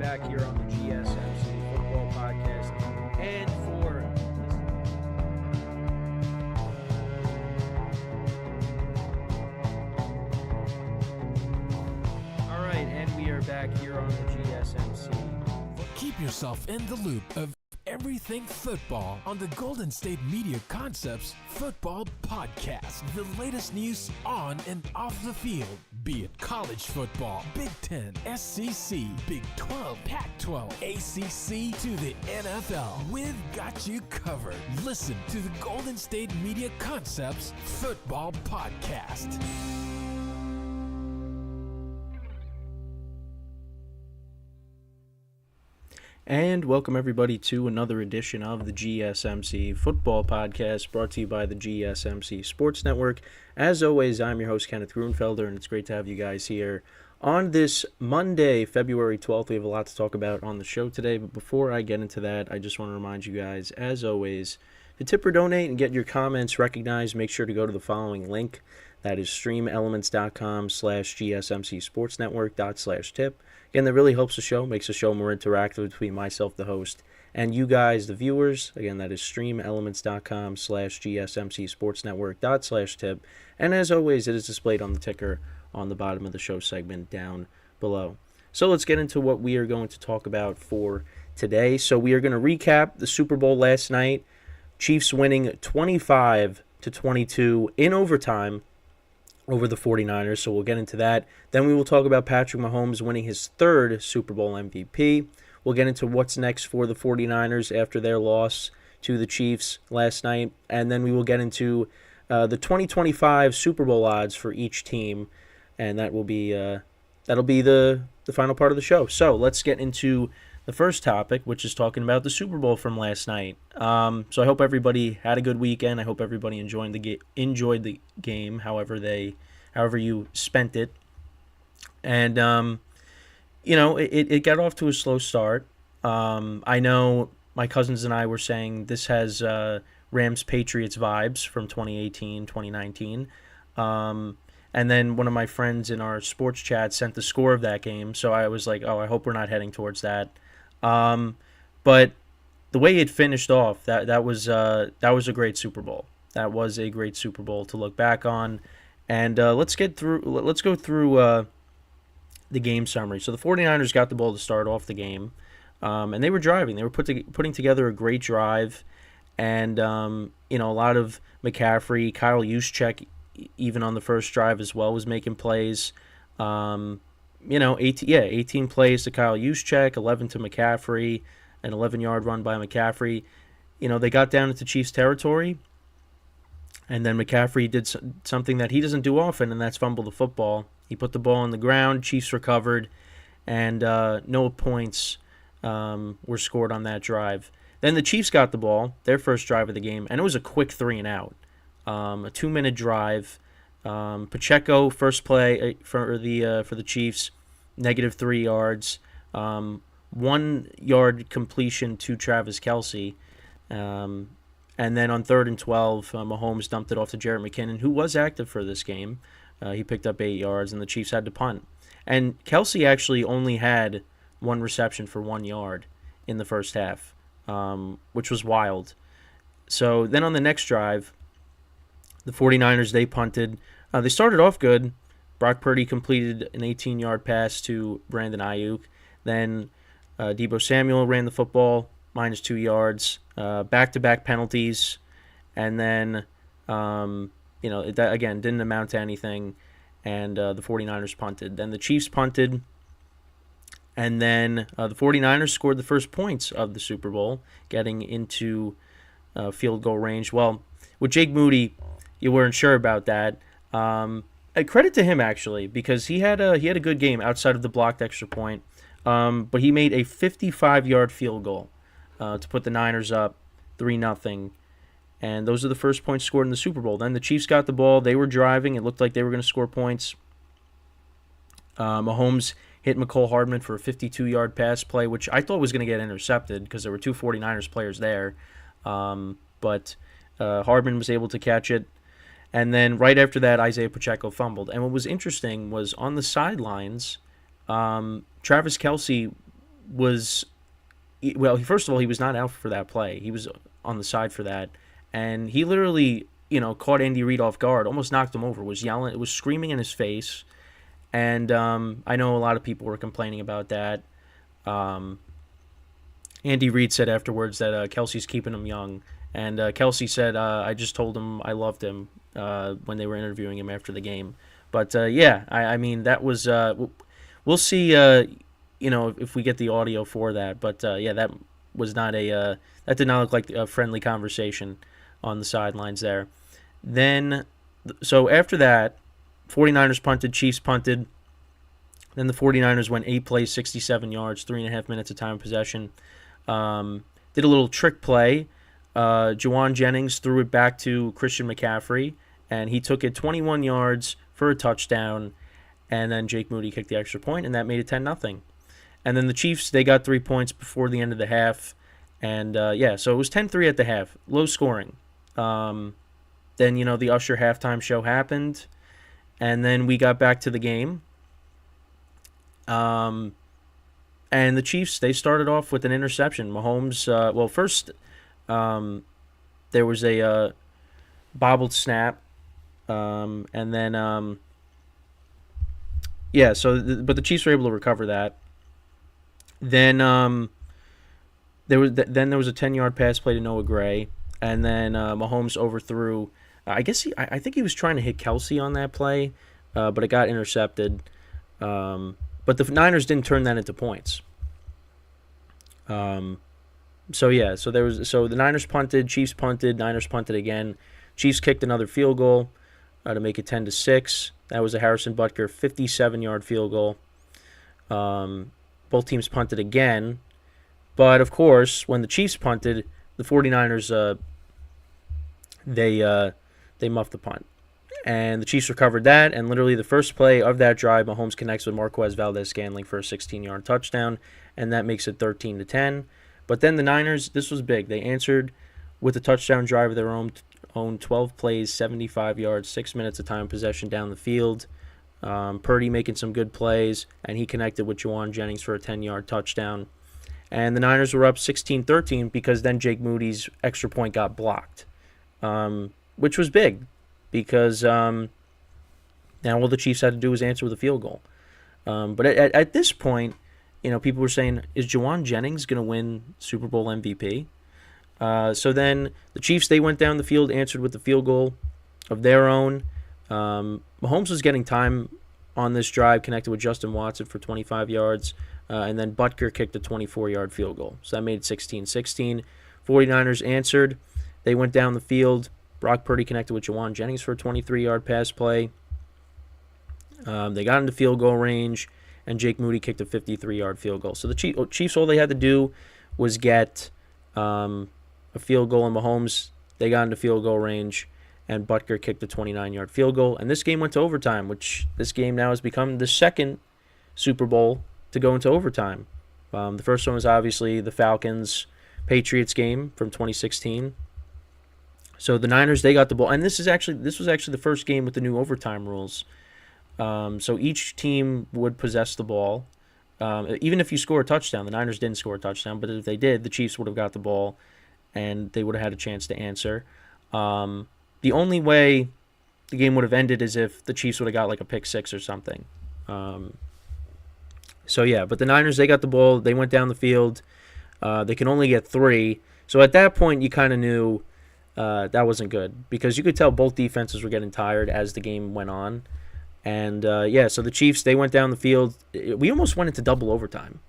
back here on the GSMC Football Podcast. And for all right, and we are back here on the GSMC. Keep yourself in the loop of everything football on the Golden State Media Concepts Football Podcast. The latest news on and off the field, be it college football, Big Ten, SEC, Big 12, Pac-12, ACC to the NFL. We've got you covered. Listen to the Golden State Media Concepts Football Podcast. And welcome everybody to another edition of the GSMC Football Podcast, brought to you by the GSMC Sports Network. As always, I'm your host, Kenneth, and it's great to have you guys here on this Monday, February 12th. We have a lot to talk about on the show today, but before I get into that, I just want to remind you guys, as always, to tip or donate and get your comments recognized, make sure to go to the following link. That is streamelements.com/GSMCSportsNetwork./tip. Again, that really helps the show, makes the show more interactive between myself, the host, and you guys, the viewers. Again, that is streamelements.com/GSMCSportsNetwork./tip. And as always, it is displayed on the ticker on the bottom of the show segment down below. So let's get into what we are going to talk about for today. So we are going to recap the Super Bowl last night. Chiefs winning 25-22 in overtime over the 49ers, so we'll get into that. Then we will talk about Patrick Mahomes winning his third Super Bowl MVP. We'll get into what's next for the 49ers after their loss to the Chiefs last night. And then we will get into the 2025 Super Bowl odds for each team, and that'll be the final part of the show. So let's get into the first topic, which is talking about the Super Bowl from last night. So I hope everybody had a good weekend. I hope everybody enjoyed the game, however you spent it. And it got off to a slow start. I know my cousins and I were saying this has Rams Patriots vibes from 2018, 2019. And then one of my friends in our sports chat sent the score of that game, so I was like, oh, I hope we're not heading towards that. But the way it finished off, that was a great Super Bowl. That was a great Super Bowl to look back on. And let's go through the game summary. So the 49ers got the ball to start off the game, and they were driving. They were putting together a great drive, and a lot of McCaffrey, Kyle Juszczyk, even on the first drive as well, was making plays. 18 plays to Kyle Juszczyk, 11 to McCaffrey, an 11-yard run by McCaffrey. They got down into Chiefs territory, and then McCaffrey did something that he doesn't do often, and that's fumble the football. He put the ball on the ground, Chiefs recovered, and no points were scored on that drive. Then the Chiefs got the ball, their first drive of the game, and it was a quick 3-and-out. A 2-minute drive. Pacheco, first play for the Chiefs, -3 yards. 1 yard completion to Travis Kelce. And then on 3rd and 12, Mahomes dumped it off to Jerick McKinnon, who was active for this game. He picked up 8 yards, and the Chiefs had to punt. And Kelce actually only had 1 reception for 1 yard in the first half, which was wild. So then on the next drive, the 49ers, they punted. They started off good. Brock Purdy completed an 18-yard pass to Brandon Ayuk. Then Deebo Samuel ran the football, -2 yards. Back-to-back penalties. And then, that, again, didn't amount to anything. And the 49ers punted. Then the Chiefs punted. And then the 49ers scored the first points of the Super Bowl, getting into field goal range. Well, with Jake Moody, you weren't sure about that. Credit to him, actually, because he had a good game outside of the blocked extra point. But he made a 55-yard field goal to put the Niners up 3-0. And those are the first points scored in the Super Bowl. Then the Chiefs got the ball. They were driving. It looked like they were going to score points. Mahomes hit McCole Hardman for a 52-yard pass play, which I thought was going to get intercepted because there were 2 49ers players there. But Hardman was able to catch it. And then right after that, Isaiah Pacheco fumbled. And what was interesting was on the sidelines, Travis Kelce was, well, first of all, he was not out for that play. He was on the side for that, and he literally, caught Andy Reid off guard, almost knocked him over, was yelling, was screaming in his face, and I know a lot of people were complaining about that. Um, Andy Reid said afterwards that Kelsey's keeping him young, and Kelsey said, "I just told him I loved him," when they were interviewing him after the game. But yeah, I mean that was. We'll see. If we get the audio for that. But yeah, that was not that did not look like a friendly conversation on the sidelines there. Then, so after that, 49ers punted, Chiefs punted. Then the 49ers went 8 plays, 67 yards, 3.5 minutes of time of possession. Did a little trick play. Juwan Jennings threw it back to Christian McCaffrey, and he took it 21 yards for a touchdown. And then Jake Moody kicked the extra point, and that made it 10-0. And then the Chiefs, they got 3 points before the end of the half. And, yeah, so it was 10-3 at the half. Low scoring. Then, the Usher halftime show happened. And then we got back to the game. And the Chiefs, they started off with an interception. Mahomes, first there was a bobbled snap. And then, yeah, but the Chiefs were able to recover that. Then there was a 10-yard pass play to Noah Gray, and then Mahomes overthrew. I think he was trying to hit Kelsey on that play, but it got intercepted. But the Niners didn't turn that into points. So the Niners punted, Chiefs punted, Niners punted again. Chiefs kicked another field goal to make it 10-6. That was a Harrison Butker 57-yard field goal. Both teams punted again. But, of course, when the Chiefs punted, the 49ers, they muffed the punt. And the Chiefs recovered that, and literally the first play of that drive, Mahomes connects with Marquez Valdez-Scantling for a 16-yard touchdown, and that makes it 13-10. But then the Niners, this was big. They answered with a touchdown drive of their own 12 plays, 75 yards, 6 minutes of time possession down the field. Purdy making some good plays, and he connected with Juwan Jennings for a 10-yard touchdown. And the Niners were up 16-13 because then Jake Moody's extra point got blocked, which was big because now all the Chiefs had to do was answer with a field goal. But at this point, people were saying, is Juwan Jennings going to win Super Bowl MVP? So then the Chiefs, they went down the field, answered with the field goal of their own. Mahomes was getting time on this drive, connected with Justin Watson for 25 yards, and then Butker kicked a 24-yard field goal. So that made it 16-16. 49ers answered. They went down the field. Brock Purdy connected with Juwan Jennings for a 23-yard pass play. They got into field goal range, and Jake Moody kicked a 53-yard field goal. So the Chiefs, all they had to do was get a field goal, and Mahomes, they got into field goal range, and Butker kicked a 29-yard field goal. And this game went to overtime, which this game now has become the second Super Bowl to go into overtime. The first one was obviously the Falcons-Patriots game from 2016. So the Niners, they got the ball. And this was actually the first game with the new overtime rules. So each team would possess the ball. Even if you score a touchdown, the Niners didn't score a touchdown, but if they did, the Chiefs would have got the ball, and they would have had a chance to answer. The only way the game would have ended is if the Chiefs would have got like a pick six or something. So yeah, but the Niners, they got the ball. They went down the field. They can only get 3. So at that point, you kind of knew that wasn't good because you could tell both defenses were getting tired as the game went on. And, so the Chiefs, they went down the field. We almost went into double overtime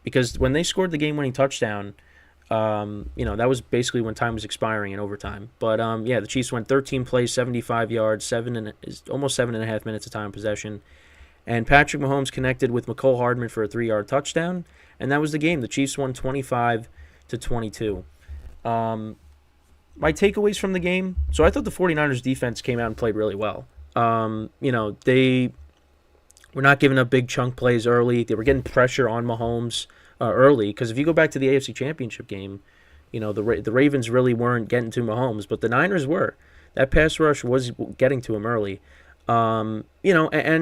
because when they scored the game-winning touchdown, that was basically when time was expiring in overtime. But, the Chiefs went 13 plays, 75 yards, almost 7.5 minutes of time possession. And Patrick Mahomes connected with McCole Hardman for a 3-yard touchdown, and that was the game. The Chiefs won 25-22. My takeaways from the game, so I thought the 49ers defense came out and played really well. They were not giving up big chunk plays early. They were getting pressure on Mahomes early because if you go back to the AFC Championship game, the Ravens really weren't getting to Mahomes, but the Niners were. That pass rush was getting to him early. And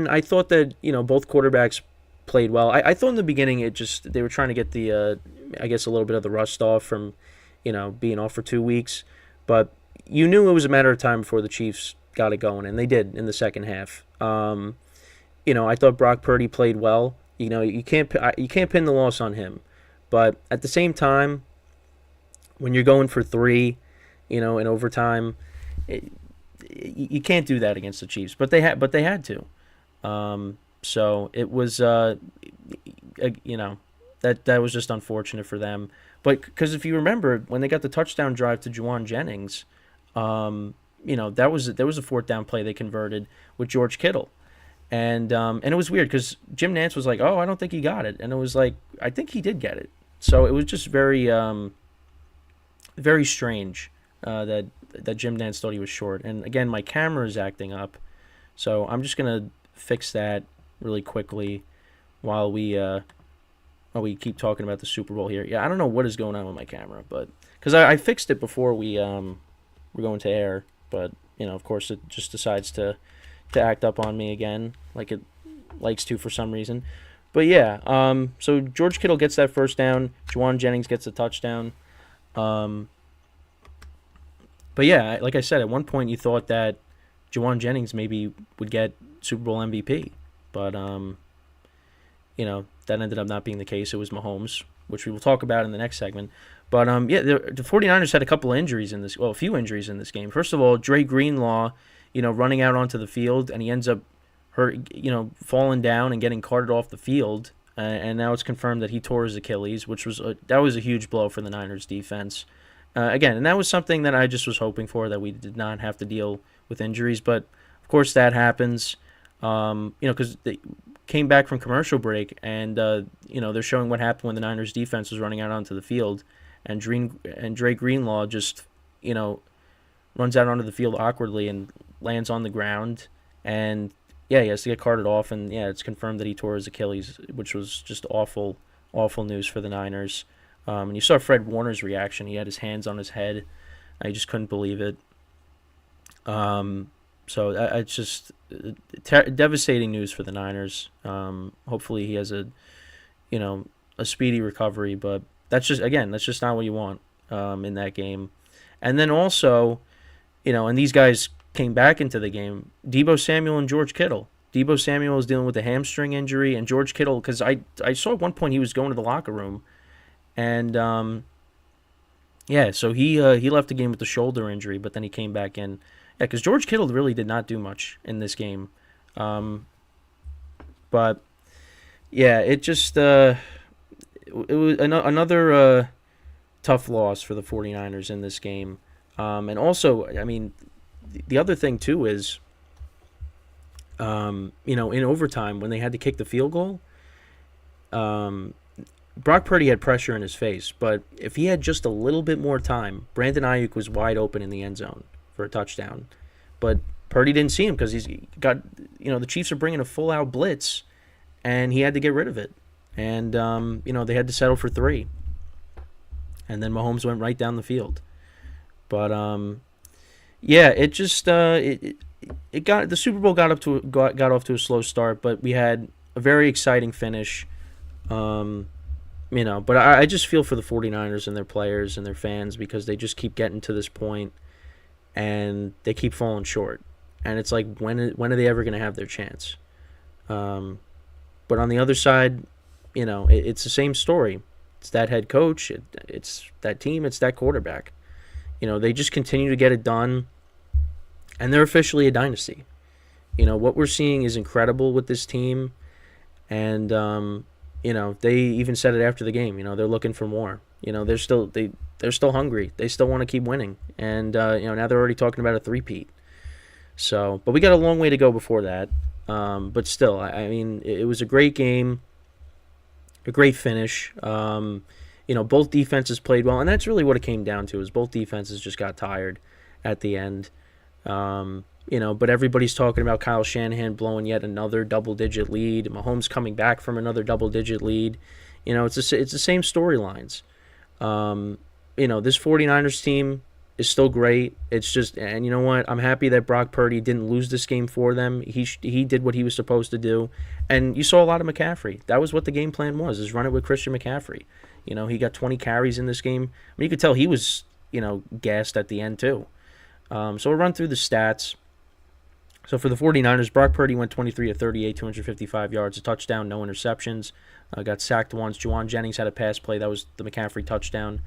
I thought that, both quarterbacks played well. I thought in the beginning they were trying to get the I guess a little bit of the rust off from being off for 2 weeks, but you knew it was a matter of time before the Chiefs got it going, and they did in the second half. I thought Brock Purdy played well. You can't pin the loss on him, but at the same time, when you're going for three, in overtime, you can't do that against the Chiefs. But they had to. So it was that was just unfortunate for them. But because if you remember when they got the touchdown drive to Juwan Jennings, there was a fourth down play they converted with George Kittle. And it was weird because Jim Nantz was like, "Oh, I don't think he got it," and it was like, "I think he did get it." So it was just very, very strange that Jim Nantz thought he was short. And again, my camera is acting up, so I'm just gonna fix that really quickly while we keep talking about the Super Bowl here. Yeah, I don't know what is going on with my camera, but because I fixed it before we're going to air, but of course, it just decides to act up on me again, like it likes to for some reason. But yeah, so George Kittle gets that first down. Juwan Jennings gets a touchdown. But yeah, like I said, at one point you thought that Juwan Jennings maybe would get Super Bowl MVP. But, that ended up not being the case. It was Mahomes, which we will talk about in the next segment. But, the 49ers had a couple of injuries a few injuries in this game. First of all, Dre Greenlaw, running out onto the field, and he ends up falling down and getting carted off the field. And now it's confirmed that he tore his Achilles, which was a huge blow for the Niners defense. Again, and that was something that I just was hoping for, that we did not have to deal with injuries. But, of course, that happens, because they came back from commercial break, and, they're showing what happened when the Niners defense was running out onto the field. And Dre Greenlaw just, runs out onto the field awkwardly and lands on the ground. And, yeah, he has to get carted off. And, yeah, it's confirmed that he tore his Achilles, which was just awful, awful news for the Niners. And you saw Fred Warner's reaction. He had his hands on his head. I just couldn't believe it. So it's just devastating news for the Niners. Hopefully he has a speedy recovery, but that's just not what you want in that game. And then also, and these guys came back into the game, Deebo Samuel and George Kittle. Deebo Samuel was dealing with a hamstring injury, and George Kittle, because I saw at one point he was going to the locker room, and so he left the game with the shoulder injury, but then he came back in. Yeah, because George Kittle really did not do much in this game. But, yeah, it just it was another tough loss for the 49ers in this game. And also, I mean, the other thing, too, is, in overtime, when they had to kick the field goal, Brock Purdy had pressure in his face. But if he had just a little bit more time, Brandon Ayuk was wide open in the end zone for a touchdown. But Purdy didn't see him because he's got, the Chiefs are bringing a full-out blitz, and he had to get rid of it. And, they had to settle for 3. And then Mahomes went right down the field. But, it just, the Super Bowl got off to a slow start, but we had a very exciting finish. But I just feel for the 49ers and their players and their fans, because they just keep getting to this point and they keep falling short. And it's like, when are they ever going to have their chance? But on the other side, it's the same story. It's that head coach, it's that team, it's that quarterback. They just continue to get it done, and they're officially a dynasty. What we're seeing is incredible with this team, and they even said it after the game. They're looking for more. They're still hungry. They still want to keep winning, and now they're already talking about a three-peat. So, but we got a long way to go before that. But still, I mean, it was a great game, a great finish. Both defenses played well, and that's really what it came down to, is both defenses just got tired at the end. But everybody's talking about Kyle Shanahan blowing yet another double-digit lead, Mahomes coming back from another double-digit lead. It's the same storylines. This 49ers team, is still great. It's just, and you know what? I'm happy that Brock Purdy didn't lose this game for them. He did what he was supposed to do, and you saw a lot of McCaffrey. That was what the game plan was: is run it with Christian McCaffrey. He got 20 carries in this game. I mean, you could tell he was gassed at the end too. So we'll run through the stats. So for the 49ers, Brock Purdy went 23 of 38, 255 yards, a touchdown, no interceptions. Got sacked once. Juwan Jennings had a pass play. That was the McCaffrey touchdown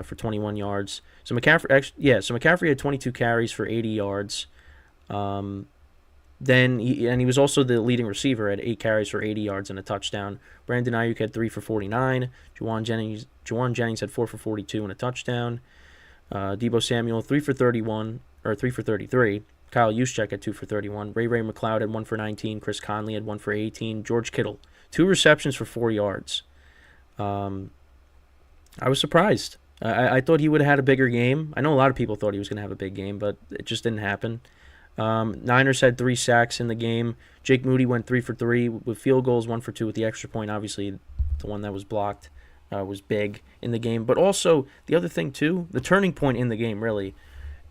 for 21 yards. So McCaffrey had 22 carries for 80 yards. He was also the leading receiver at 8 carries for 80 yards and a touchdown. Brandon Ayuk had 3 for 49. Juwan Jennings had 4 for 42 and a touchdown. Deebo Samuel 3 for 33. Kyle Juszczyk had 2 for 31. Ray McLeod had 1 for 19. Chris Conley had 1 for 18. George Kittle 2 receptions for 4 yards. I was surprised. I thought he would have had a bigger game. I know a lot of people thought he was going to have a big game, but it just didn't happen. Niners had 3 sacks in the game. Jake Moody went 3 for 3 with field goals, 1 for 2 with the extra point. Obviously, the one that was blocked was big in the game. But also, the other thing, too, the turning point in the game, really,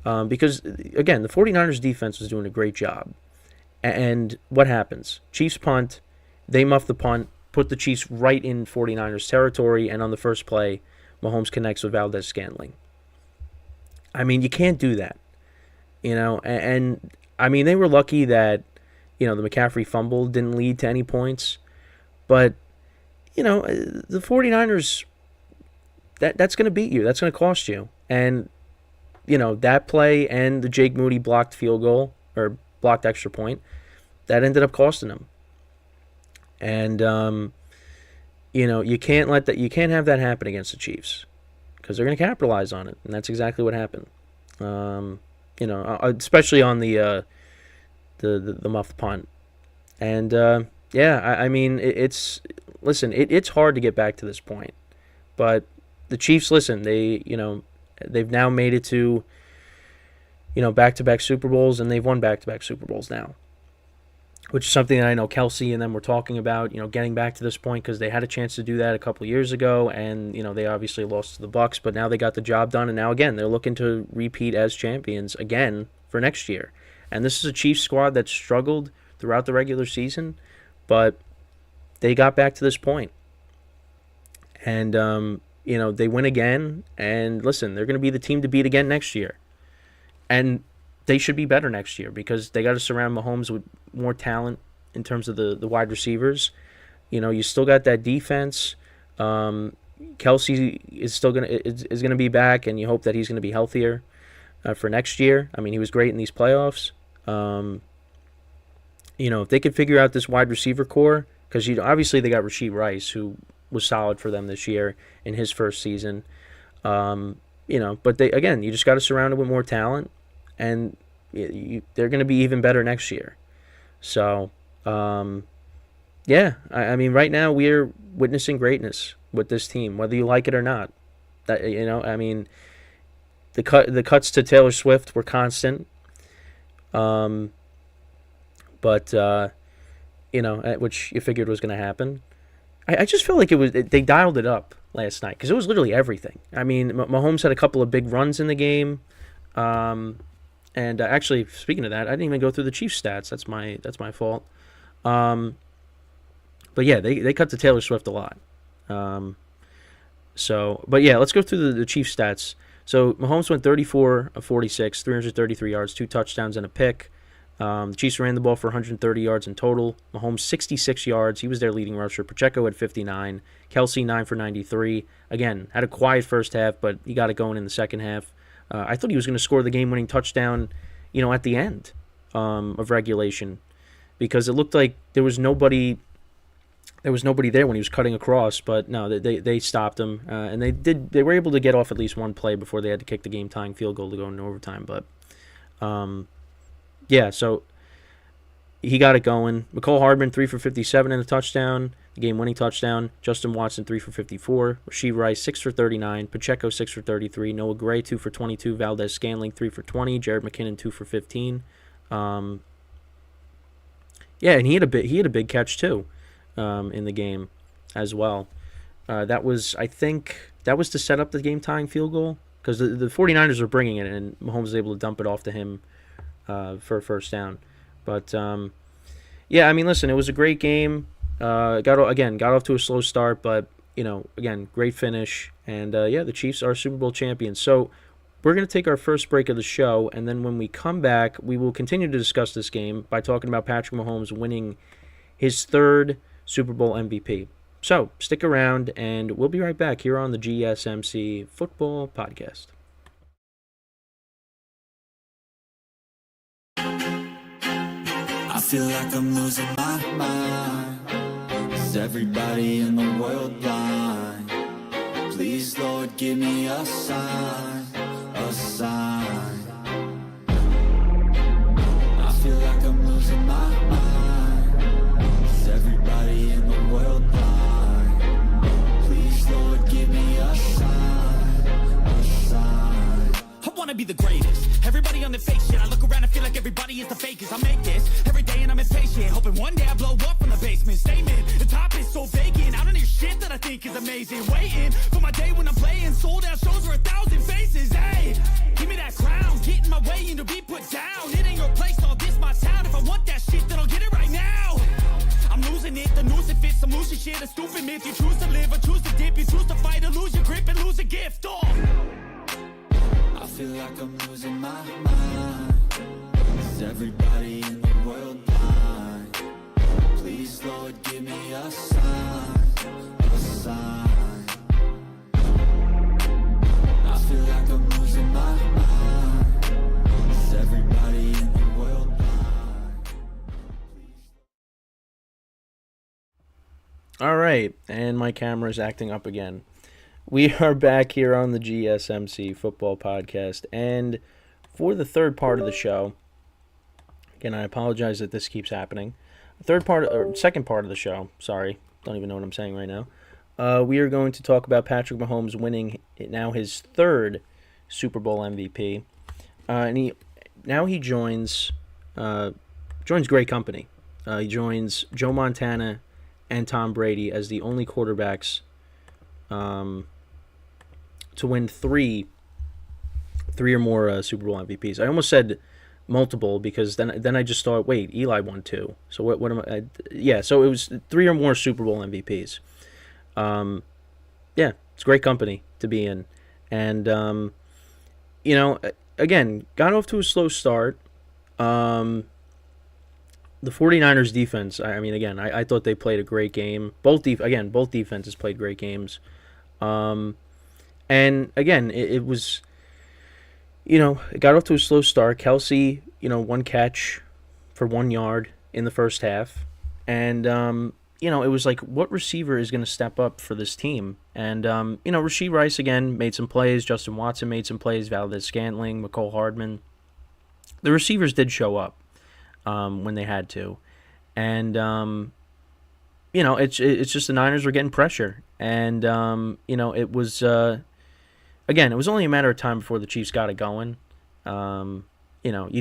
because, again, the 49ers defense was doing a great job. And what happens? Chiefs punt. They muff the punt, put the Chiefs right in 49ers territory, and on the first play, Mahomes connects with Valdez-Scantling. I mean, you can't do that. And I mean, they were lucky that, the McCaffrey fumble didn't lead to any points. But, the 49ers, that's going to beat you. That's going to cost you. And, that play and the Jake Moody blocked field goal, or blocked extra point, that ended up costing them. And, you can't have that happen against the Chiefs because they're going to capitalize on it. And that's exactly what happened. Especially on the muffed punt. And, I mean, it's hard to get back to this point. But the Chiefs, they've now made it to, back-to-back Super Bowls, and they've won back-to-back Super Bowls now, which is something that I know Kelsey and them were talking about, getting back to this point because they had a chance to do that a couple years ago, and, they obviously lost to the Bucs, but now they got the job done, and now, again, they're looking to repeat as champions again for next year. And this is a Chiefs squad that struggled throughout the regular season, but they got back to this point. And, they win again, and listen, they're going to be the team to beat again next year. And they should be better next year because they got to surround Mahomes with more talent in terms of the wide receivers. You still got that defense. Kelsey is gonna be back, and you hope that he's gonna be healthier for next year. I mean, he was great in these playoffs. If they could figure out this wide receiver core, because obviously they got Rashee Rice, who was solid for them this year in his first season. But you just got to surround it with more talent, and they're going to be even better next year. So, I mean, right now we're witnessing greatness with this team, whether you like it or not. I mean, the cuts to Taylor Swift were constant, which you figured was going to happen. I just feel like they dialed it up last night because it was literally everything. I mean, Mahomes had a couple of big runs in the game. And actually, speaking of that, I didn't even go through the Chiefs stats. That's my fault. But yeah, they cut to Taylor Swift a lot. Let's go through the Chiefs stats. So Mahomes went 34 of 46, 333 yards, 2 touchdowns, and a pick. The Chiefs ran the ball for 130 yards in total. Mahomes 66 yards. He was their leading rusher. Pacheco had 59. Kelsey 9 for 93. Again, had a quiet first half, but he got it going in the second half. I thought he was going to score the game-winning touchdown, at the end of regulation, because it looked like there was nobody there when he was cutting across. But no, they stopped him, and they were able to get off at least one play before they had to kick the game-tying field goal to go into overtime. But so he got it going. Mecole Hardman 3 for 57 and a touchdown. The game-winning touchdown. Justin Watson 3 for 54. Rashee Rice 6 for 39. Pacheco 6 for 33. Noah Gray 2 for 22. Valdez-Scantling 3 for 20. Jared McKinnon 2 for 15. And he had a big catch too in the game as well. That was to set up the game-tying field goal because the 49ers are bringing it, and Mahomes was able to dump it off to him for a first down. But, yeah, I mean, listen, it was a great game. Got off to a slow start, but, again, great finish. And, yeah, the Chiefs are Super Bowl champions. So we're going to take our first break of the show, and then when we come back, we will continue to discuss this game by talking about Patrick Mahomes winning his third Super Bowl MVP. So stick around, and we'll be right back here on the GSMC Football Podcast. I feel like I'm losing my mind. Is everybody in the world blind? Please, Lord, give me a sign, a sign. I feel like I'm losing my mind. Is everybody in the world blind? Please, Lord, give me a sign, a sign. I wanna be the greatest. Everybody on the fake shit. I look around and feel like everybody is the fakest. I make this every day and I'm impatient, hoping one day I blow up from the basement. Statement, the top is so vacant. I don't hear shit that I think is amazing. Waiting for my day when I'm playing sold out shows for 1,000 faces. Hey, give me that crown, get in my way and to be put down. It ain't your place, all this my town. If I want that shit, then I'll get it right now. I'm losing it, the noose it fits. I'm losing shit, a stupid myth. You choose to live or choose to dip. You choose to fight or lose your grip and lose a gift. Oh. I feel like I'm losing my mind. Is everybody in the world blind? Please, Lord, give me a sign, a sign. I feel like I'm losing my mind. Is everybody in the world blind? All right, and my camera is acting up again. We are back here on the GSMC Football Podcast, and for the third part of the show, again, I apologize that this keeps happening. Second part of the show, sorry, don't even know what I'm saying right now. We are going to talk about Patrick Mahomes winning now his third Super Bowl MVP, and he joins great company. He joins Joe Montana and Tom Brady as the only quarterbacks to win three or more Super Bowl MVPs. I almost said multiple because then I just thought, wait, Eli won two. So what am I? Yeah, so it was 3 or more Super Bowl MVPs. Yeah, it's great company to be in, and again, got off to a slow start. The 49ers defense, I thought they played a great game. Both defenses played great games. And again, it was, it got off to a slow start. Kelsey, one catch for 1 yard in the first half. And, it was like, what receiver is going to step up for this team? And, Rashee Rice, again, made some plays. Justin Watson made some plays. Valdez-Scantling, McCole Hardman. The receivers did show up when they had to. And, it's just the Niners were getting pressure. And, it was... Again, it was only a matter of time before the Chiefs got it going. You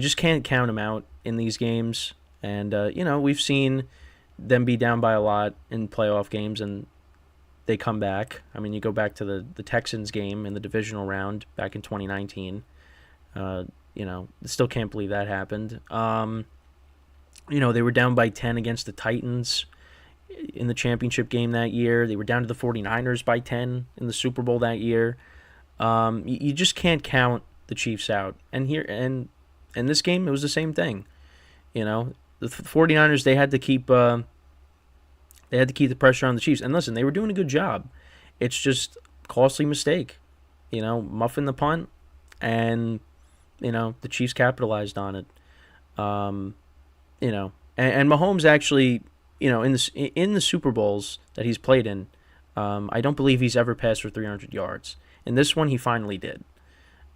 just can't count them out in these games. And, we've seen them be down by a lot in playoff games, and they come back. I mean, you go back to the Texans game in the divisional round back in 2019. Still can't believe that happened. They were down by 10 against the Titans in the championship game that year. They were down to the 49ers by 10 in the Super Bowl that year. You just can't count the Chiefs out. And in this game, it was the same thing. The 49ers, they had to keep the pressure on the Chiefs. And listen, they were doing a good job. It's just costly mistake. Muffin the punt, and the Chiefs capitalized on it. And Mahomes actually, in the Super Bowls that he's played in, I don't believe he's ever passed for 300 yards. In this one, he finally did.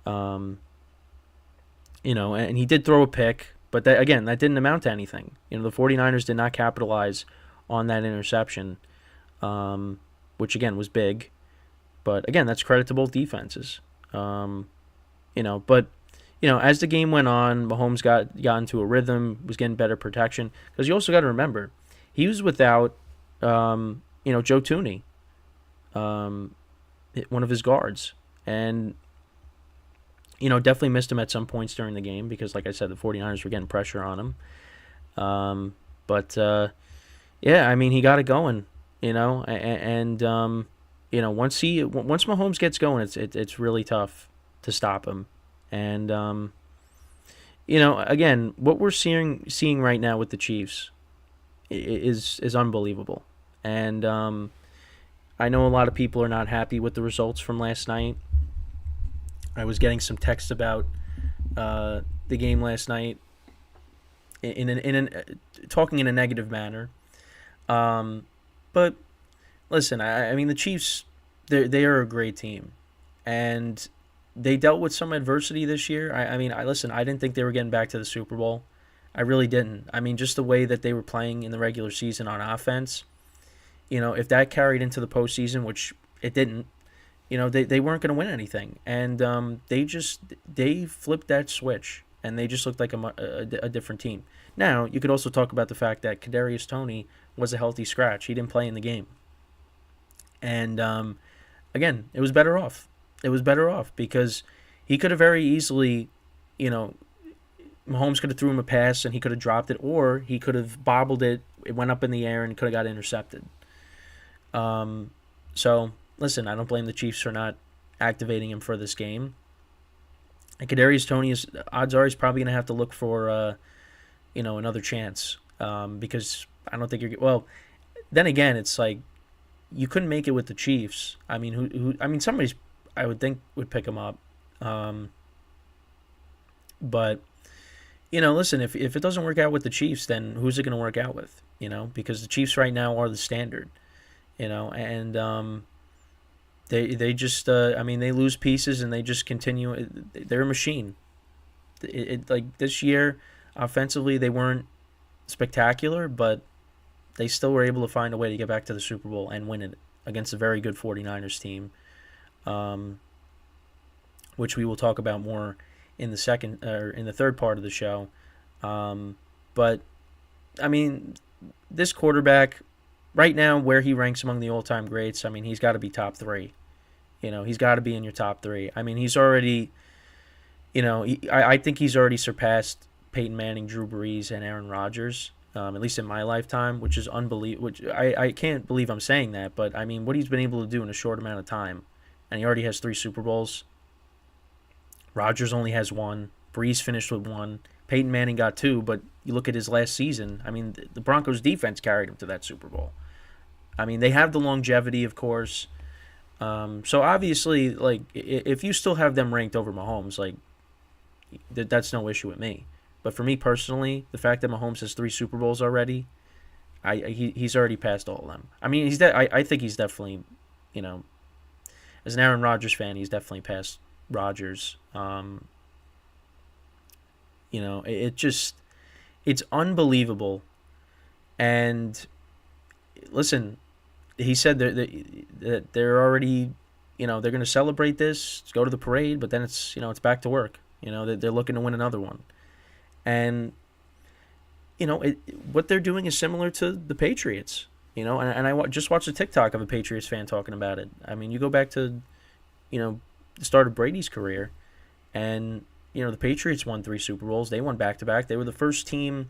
And he did throw a pick, but that didn't amount to anything. The 49ers did not capitalize on that interception, which, again, was big. But, again, that's credit to both defenses. As the game went on, Mahomes got into a rhythm, was getting better protection. Because you also got to remember, he was without, Joe Thuney. One of his guards, and Definitely missed him at some points during the game because, like I said, the 49ers were getting pressure on him. But yeah, I mean, he got it going, and once Mahomes gets going, it's really tough to stop him. And again, what we're seeing right now with the Chiefs is unbelievable. And I know a lot of people are not happy with the results from last night. I was getting some texts about the game last night talking in a negative manner. But listen, I mean the Chiefs, they are a great team, and they dealt with some adversity this year. I didn't think they were getting back to the Super Bowl. I really didn't. I mean, just the way that they were playing in the regular season on offense, if that carried into the postseason, which it didn't, they weren't going to win anything. And they flipped that switch, and they just looked like a different team. Now, you could also talk about the fact that Kadarius Toney was a healthy scratch. He didn't play in the game. And, again, it was better off. It was better off because he could have very easily, Mahomes could have threw him a pass and he could have dropped it, or he could have bobbled it, it went up in the air and could have got intercepted. So, listen, I don't blame the Chiefs for not activating him for this game. And Kadarius Toney, odds are he's probably going to have to look for, another chance because I don't think well, then again, it's like you couldn't make it with the Chiefs. I mean, somebody's, I would think, would pick him up. But, listen, if it doesn't work out with the Chiefs, then who's it going to work out with? Because the Chiefs right now are the standard, and they just, they lose pieces and they just continue. They're a machine. Like this year, offensively, they weren't spectacular, but they still were able to find a way to get back to the Super Bowl and win it against a very good 49ers team, which we will talk about more in the third part of the show. But I mean, this quarterback right now, where he ranks among the all-time greats, I mean, he's got to be top 3. He's got to be in your top 3. I mean, he's already, I think he's already surpassed Peyton Manning, Drew Brees, and Aaron Rodgers, at least in my lifetime, which is unbelievable. Which I can't believe I'm saying that, but I mean, what he's been able to do in a short amount of time, and he already has 3 Super Bowls. Rodgers only has 1. Brees finished with 1. Peyton Manning got 2, but you look at his last season, I mean, the Broncos defense carried him to that Super Bowl. I mean, they have the longevity, of course. So obviously, like, if you still have them ranked over Mahomes, like, that's no issue with me. But for me personally, the fact that Mahomes has 3 Super Bowls already, he's already passed all of them. I mean, I think he's definitely, as an Aaron Rodgers fan, he's definitely passed Rodgers. It's unbelievable. And listen, he said that they're already, they're going to celebrate this, go to the parade, but then it's back to work. They're looking to win another one. And, what they're doing is similar to the Patriots, and I just watched a TikTok of a Patriots fan talking about it. I mean, you go back to, the start of Brady's career, and, the Patriots won 3 Super Bowls. They won back-to-back. They were the first team,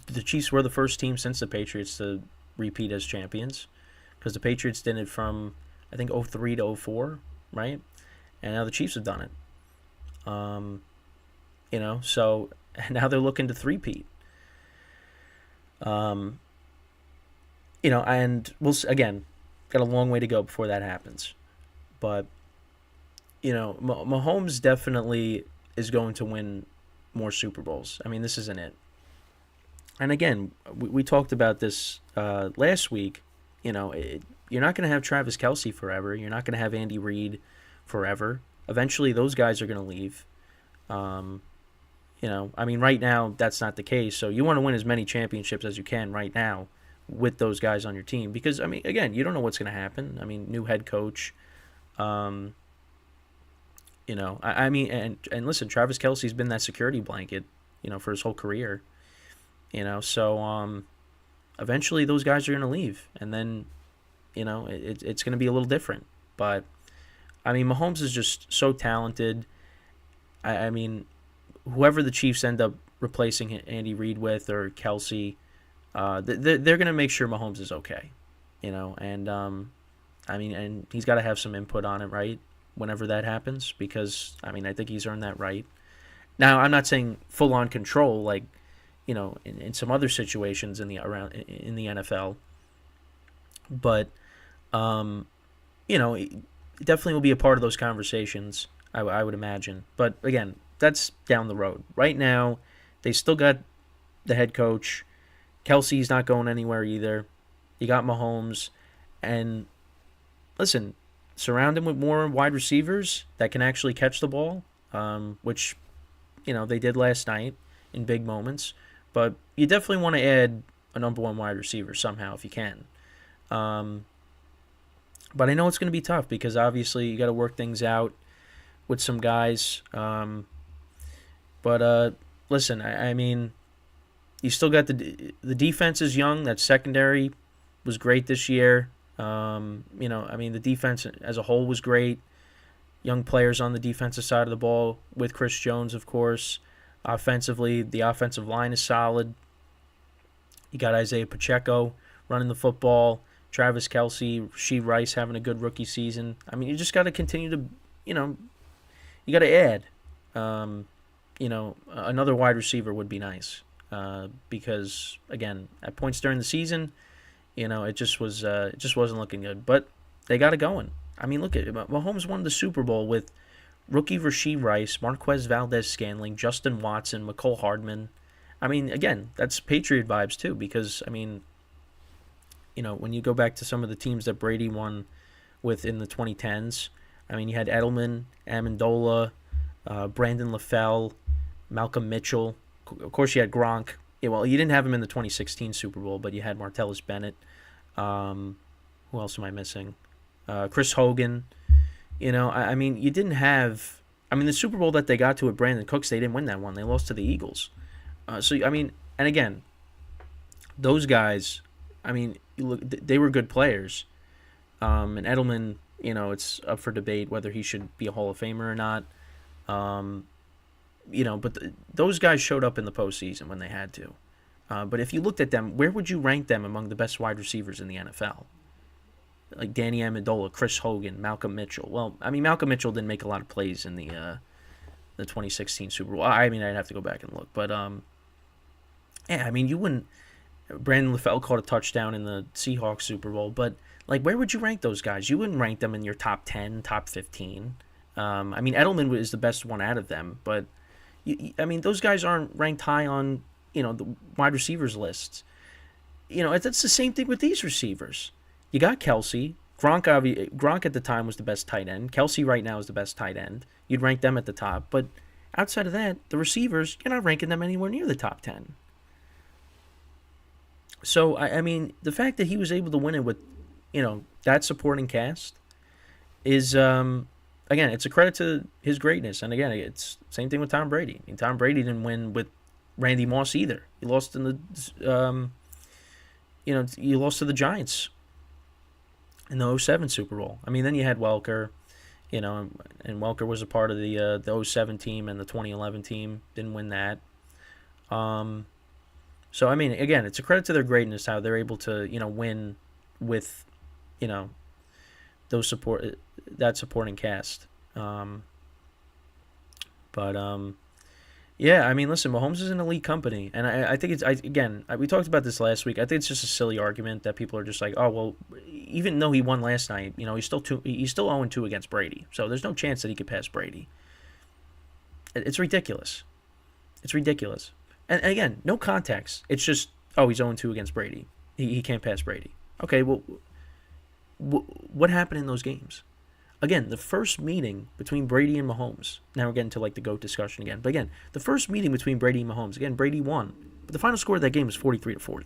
the Chiefs were the first team since the Patriots to repeat as champions, because the Patriots did it from, I think, 03 to 04, right? And now the Chiefs have done it. So now they're looking to three-peat. And we'll, again, got a long way to go before that happens. But, Mahomes definitely is going to win more Super Bowls. I mean, this isn't it. And again, we talked about this last week. You're not going to have Travis Kelce forever. You're not going to have Andy Reid forever. Eventually, those guys are going to leave. Right now, that's not the case. So you want to win as many championships as you can right now with those guys on your team. Because, again, you don't know what's going to happen. New head coach. And listen, Travis Kelce's been that security blanket, for his whole career. So eventually those guys are going to leave. And then, it's going to be a little different. But, Mahomes is just so talented. I mean, whoever the Chiefs end up replacing Andy Reid with or Kelsey, they're going to make sure Mahomes is okay, and I mean, and he's got to have some input on it, right? Whenever that happens, because I mean, I think he's earned that right. Now, I'm not saying full on control, like in some other situations in the NFL, but it definitely will be a part of those conversations. I would imagine, but again, that's down the road. Right now, they still got the head coach. Kelsey's not going anywhere either. You got Mahomes, and listen, surround him with more wide receivers that can actually catch the ball, which they did last night in big moments. But you definitely want to add a number one wide receiver somehow if you can. But I know it's going to be tough because obviously you got to work things out with some guys. But listen, I mean, you still got the defense is young. That secondary was great this year. I mean, the defense as a whole was great. Young players on the defensive side of the ball with Chris Jones, of course. Offensively, the offensive line is solid. You got Isaiah Pacheco running the football. Travis Kelce, Rasheed Rice having a good rookie season. I mean, you just got to continue to, you got to add. Another wide receiver would be nice because, again, at points during the season, it just wasn't looking good. But they got it going. I mean, look at it. Mahomes won the Super Bowl with rookie Rasheed Rice, Marquez Valdez-Scantling, Justin Watson, McCole Hardman. I mean, again, that's Patriot vibes too because, I mean, when you go back to some of the teams that Brady won with in the 2010s, I mean, you had Edelman, Amendola, Brandon LaFell, Malcolm Mitchell. Of course, you had Gronk. Yeah, well, you didn't have him in the 2016 Super Bowl, but you had Martellus Bennett. Who else am I missing? Chris Hogan. I mean, you didn't have... I mean, the Super Bowl that they got to with Brandon Cooks, they didn't win that one. They lost to the Eagles. I mean, and again, those guys, I mean, they were good players. And Edelman, it's up for debate whether he should be a Hall of Famer or not. But those guys showed up in the postseason when they had to. But if you looked at them, where would you rank them among the best wide receivers in the NFL? Like Danny Amendola, Chris Hogan, Malcolm Mitchell. Well, I mean, Malcolm Mitchell didn't make a lot of plays in the 2016 Super Bowl. I mean, I'd have to go back and look. But, yeah, I mean, you wouldn't... Brandon LaFell caught a touchdown in the Seahawks Super Bowl. But, like, where would you rank those guys? You wouldn't rank them in your top 10, top 15. I mean, Edelman is the best one out of them. But, I mean, those guys aren't ranked high on, the wide receivers lists. It's the same thing with these receivers. You got Kelsey. Gronk at the time was the best tight end. Kelsey right now is the best tight end. You'd rank them at the top. But outside of that, the receivers, you're not ranking them anywhere near the top 10. So, I mean, the fact that he was able to win it with, that supporting cast is, again, it's a credit to his greatness. And again, it's same thing with Tom Brady. I mean, Tom Brady didn't win with Randy Moss either. He lost in the, you lost to the Giants in the 07 Super Bowl. I mean, then you had Welker, and Welker was a part of the 07 team and the 2011 team. Didn't win that. So, I mean, again, it's a credit to their greatness how they're able to, win with, that supporting cast. Yeah, I mean, listen, Mahomes is an elite company, and I think we talked about this last week. I think it's just a silly argument that people are just like, oh, well, even though he won last night, he's still 0-2 against Brady, so there's no chance that he could pass Brady. It's ridiculous. It's ridiculous. And again, no context. It's just, oh, he's 0-2 against Brady. He can't pass Brady. Okay, well, what happened in those games? Again, the first meeting between Brady and Mahomes. Now we're getting to like the GOAT discussion again. But again, the first meeting between Brady and Mahomes. Again, Brady won. But the final score of that game was 43-40.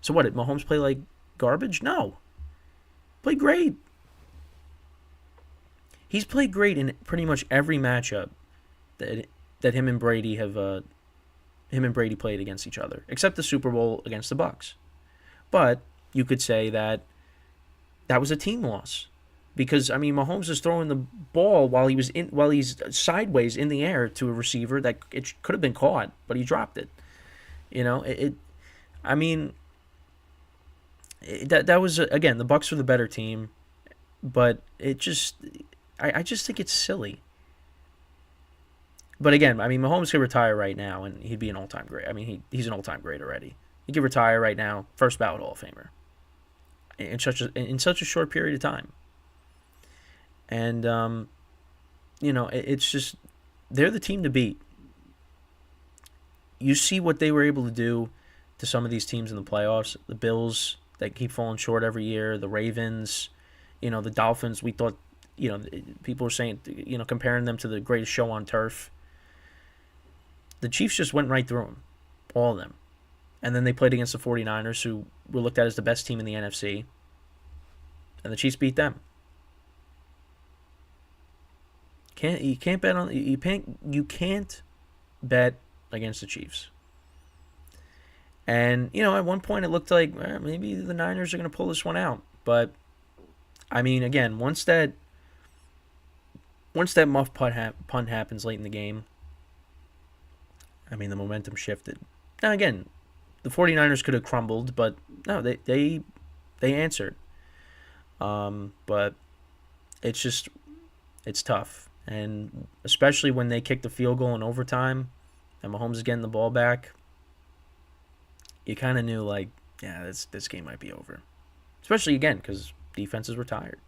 So what, did Mahomes play like garbage? No. Played great. He's played great in pretty much every matchup that him and Brady played against each other, except the Super Bowl against the Bucs. But you could say that was a team loss. because I mean Mahomes is throwing the ball while he's sideways in the air to a receiver that it could have been caught, but he dropped it. I mean, that was again, the Bucs were the better team, but I just think it's silly. But again, I mean, Mahomes could retire right now, and he'd be an all-time great. I mean, he's an all-time great already. He could retire right now, first ballot Hall of Famer, in such a short period of time. And it's just they're the team to beat. You see what they were able to do to some of these teams in the playoffs. The Bills that keep falling short every year. The Ravens, the Dolphins. We thought, people were saying, comparing them to the greatest show on turf. The Chiefs just went right through them, all of them. And then they played against the 49ers, who were looked at as the best team in the NFC. And the Chiefs beat them. You can't bet against the Chiefs. And, at one point it looked like maybe the Niners are going to pull this one out. But, I mean, again, once that muff punt happens late in the game, I mean, the momentum shifted. Now, again, the 49ers could have crumbled, but no, they answered. But it's tough. And especially when they kick the field goal in overtime and Mahomes is getting the ball back, you kind of knew, this game might be over. Especially, again, because defenses were tired.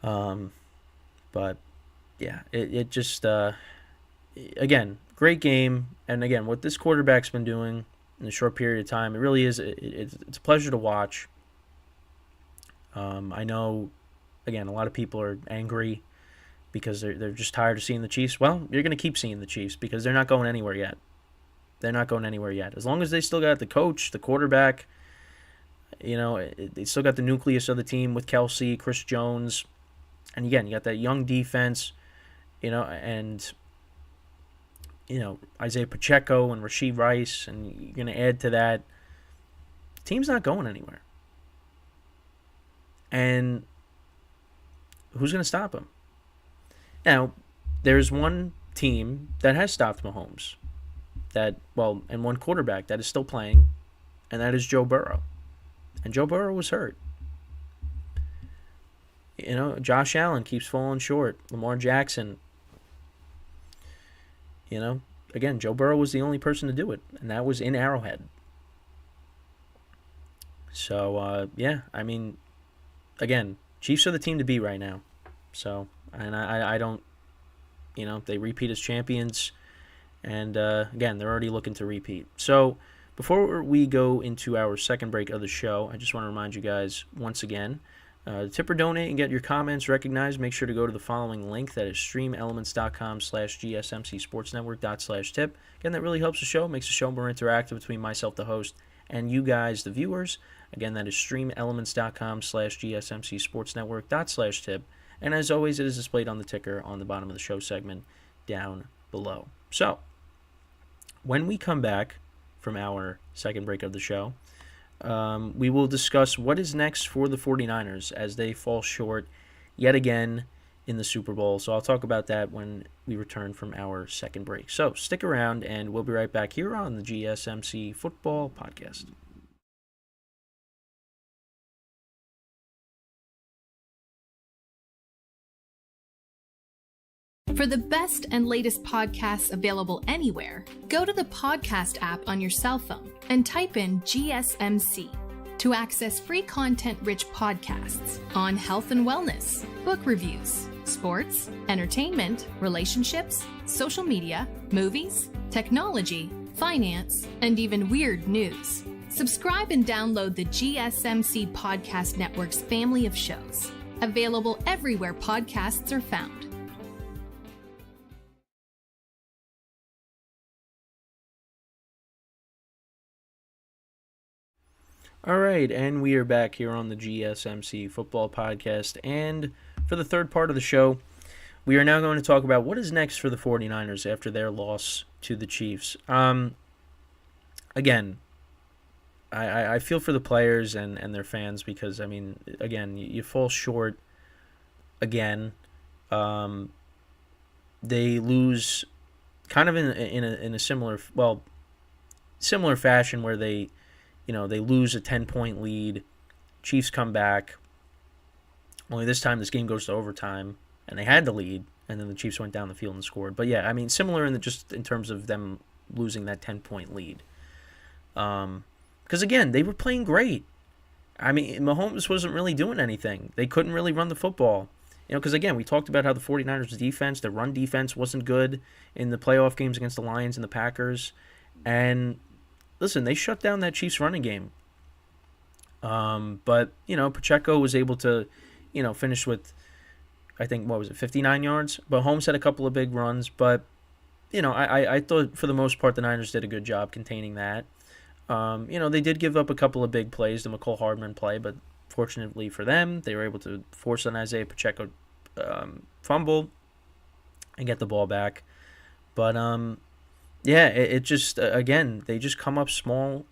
But, yeah, it just, again, great game. And, again, what this quarterback's been doing in a short period of time, it really is, it's a pleasure to watch. I know, again, a lot of people are angry because they're just tired of seeing the Chiefs. Well, you're going to keep seeing the Chiefs because they're not going anywhere yet. They're not going anywhere yet. As long as they still got the coach, the quarterback, they still got the nucleus of the team with Kelsey, Chris Jones. And again, you got that young defense, and, Isaiah Pacheco and Rashee Rice, and you're going to add to that. The team's not going anywhere. And who's going to stop him? Now, there's one team that has stopped Mahomes, and one quarterback that is still playing, and that is Joe Burrow. And Joe Burrow was hurt. Josh Allen keeps falling short. Lamar Jackson. Again, Joe Burrow was the only person to do it, and that was in Arrowhead. So, yeah, I mean, again, Chiefs are the team to beat right now. So, and I don't, they repeat as champions. And, again, they're already looking to repeat. So, before we go into our second break of the show, I just want to remind you guys once again, tip or donate and get your comments recognized. Make sure to go to the following link. That is streamelements.com/GSMCSportsNetwork./tip. Again, that really helps the show, makes the show more interactive between myself, the host, and you guys, the viewers. Again, that is streamelements.com/GSMCSportsNetwork./tip. And as always, it is displayed on the ticker on the bottom of the show segment down below. So, when we come back from our second break of the show, we will discuss what is next for the 49ers as they fall short yet again in the Super Bowl. So I'll talk about that when we return from our second break. So stick around, and we'll be right back here on the GSMC Football Podcast. For the best and latest podcasts available anywhere, go to the podcast app on your cell phone and type in GSMC to access free content-rich podcasts on health and wellness, book reviews, sports, entertainment, relationships, social media, movies, technology, finance, and even weird news. Subscribe and download the GSMC Podcast Network's family of shows, available everywhere podcasts are found. All right, and we are back here on the GSMC Football Podcast, and for the third part of the show, we are now going to talk about what is next for the 49ers after their loss to the Chiefs. Again, I feel for the players and their fans because, I mean, again, you fall short again. They lose kind of in a similar fashion where they lose a 10-point lead. Chiefs come back. Only this time this game goes to overtime, and they had the lead, and then the Chiefs went down the field and scored. But yeah, I mean, similar just in terms of them losing that 10-point lead. Because again, they were playing great. I mean, Mahomes wasn't really doing anything. They couldn't really run the football. Because again, we talked about how the 49ers defense, their run defense wasn't good in the playoff games against the Lions and the Packers. And listen, they shut down that Chiefs running game. But, Pacheco was able to, finish with, I think, 59 yards? But Mahomes had a couple of big runs. But, I thought for the most part the Niners did a good job containing that. They did give up a couple of big plays, the McCole Hardman play, but fortunately for them, they were able to force an Isaiah Pacheco fumble and get the ball back. But, it just, again, they just come up small,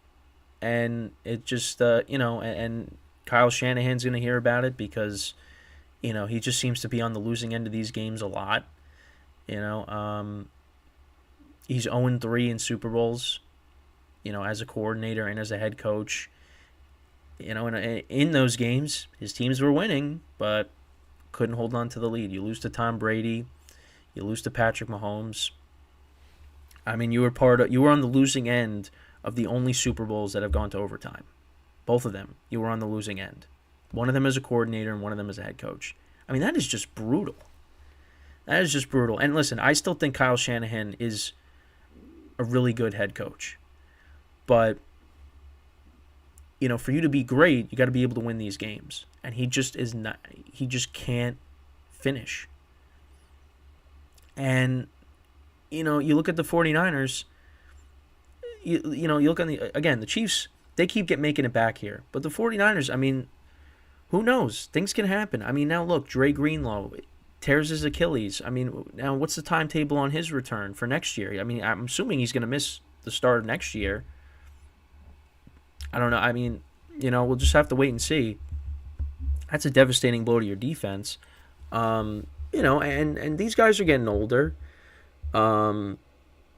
and it just, and Kyle Shanahan's going to hear about it because, he just seems to be on the losing end of these games a lot. He's 0-3 in Super Bowls, as a coordinator and as a head coach. In those games, his teams were winning, but couldn't hold on to the lead. You lose to Tom Brady. You lose to Patrick Mahomes. I mean, you were on the losing end of the only Super Bowls that have gone to overtime. Both of them, you were on the losing end. One of them as a coordinator and one of them as a head coach. I mean, that is just brutal. That is just brutal. And listen, I still think Kyle Shanahan is a really good head coach. But, for you to be great, you got to be able to win these games. And he just can't finish. And, you look at the 49ers, you look on the Chiefs, they keep making it back here. But the 49ers, I mean, who knows? Things can happen. I mean, now look, Dre Greenlaw tears his Achilles. I mean, now what's the timetable on his return for next year? I mean, I'm assuming he's going to miss the start of next year. I don't know. I mean, we'll just have to wait and see. That's a devastating blow to your defense. And these guys are getting older. I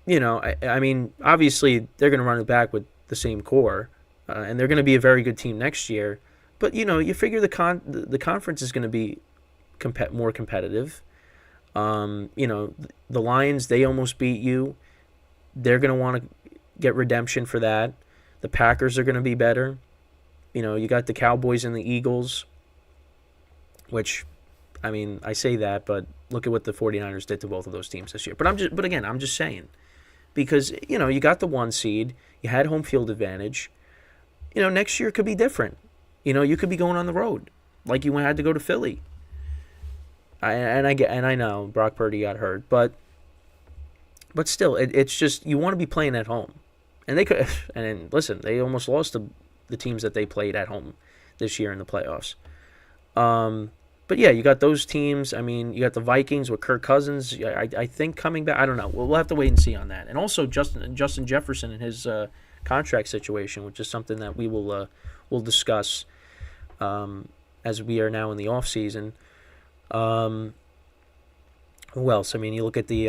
mean, obviously they're going to run it back with the same core, and they're going to be a very good team next year. But you figure the conference is going to be more competitive. The Lions, they almost beat you. They're going to want to get redemption for that. The Packers are going to be better. You got the Cowboys and the Eagles, which, I mean, I say that, but look at what the 49ers did to both of those teams this year. But I'm just saying, because, you got the 1 seed, you had home field advantage. Next year could be different. You could be going on the road, like you had to go to Philly. I know Brock Purdy got hurt, but still, it's just you want to be playing at home. And they could, and listen, they almost lost to the teams that they played at home this year in the playoffs. But yeah, you got those teams. I mean, you got the Vikings with Kirk Cousins. I think coming back. I don't know. We'll have to wait and see on that. And also Justin Jefferson and his contract situation, which is something that we'll discuss as we are now in the off season. Who else? I mean, you look at the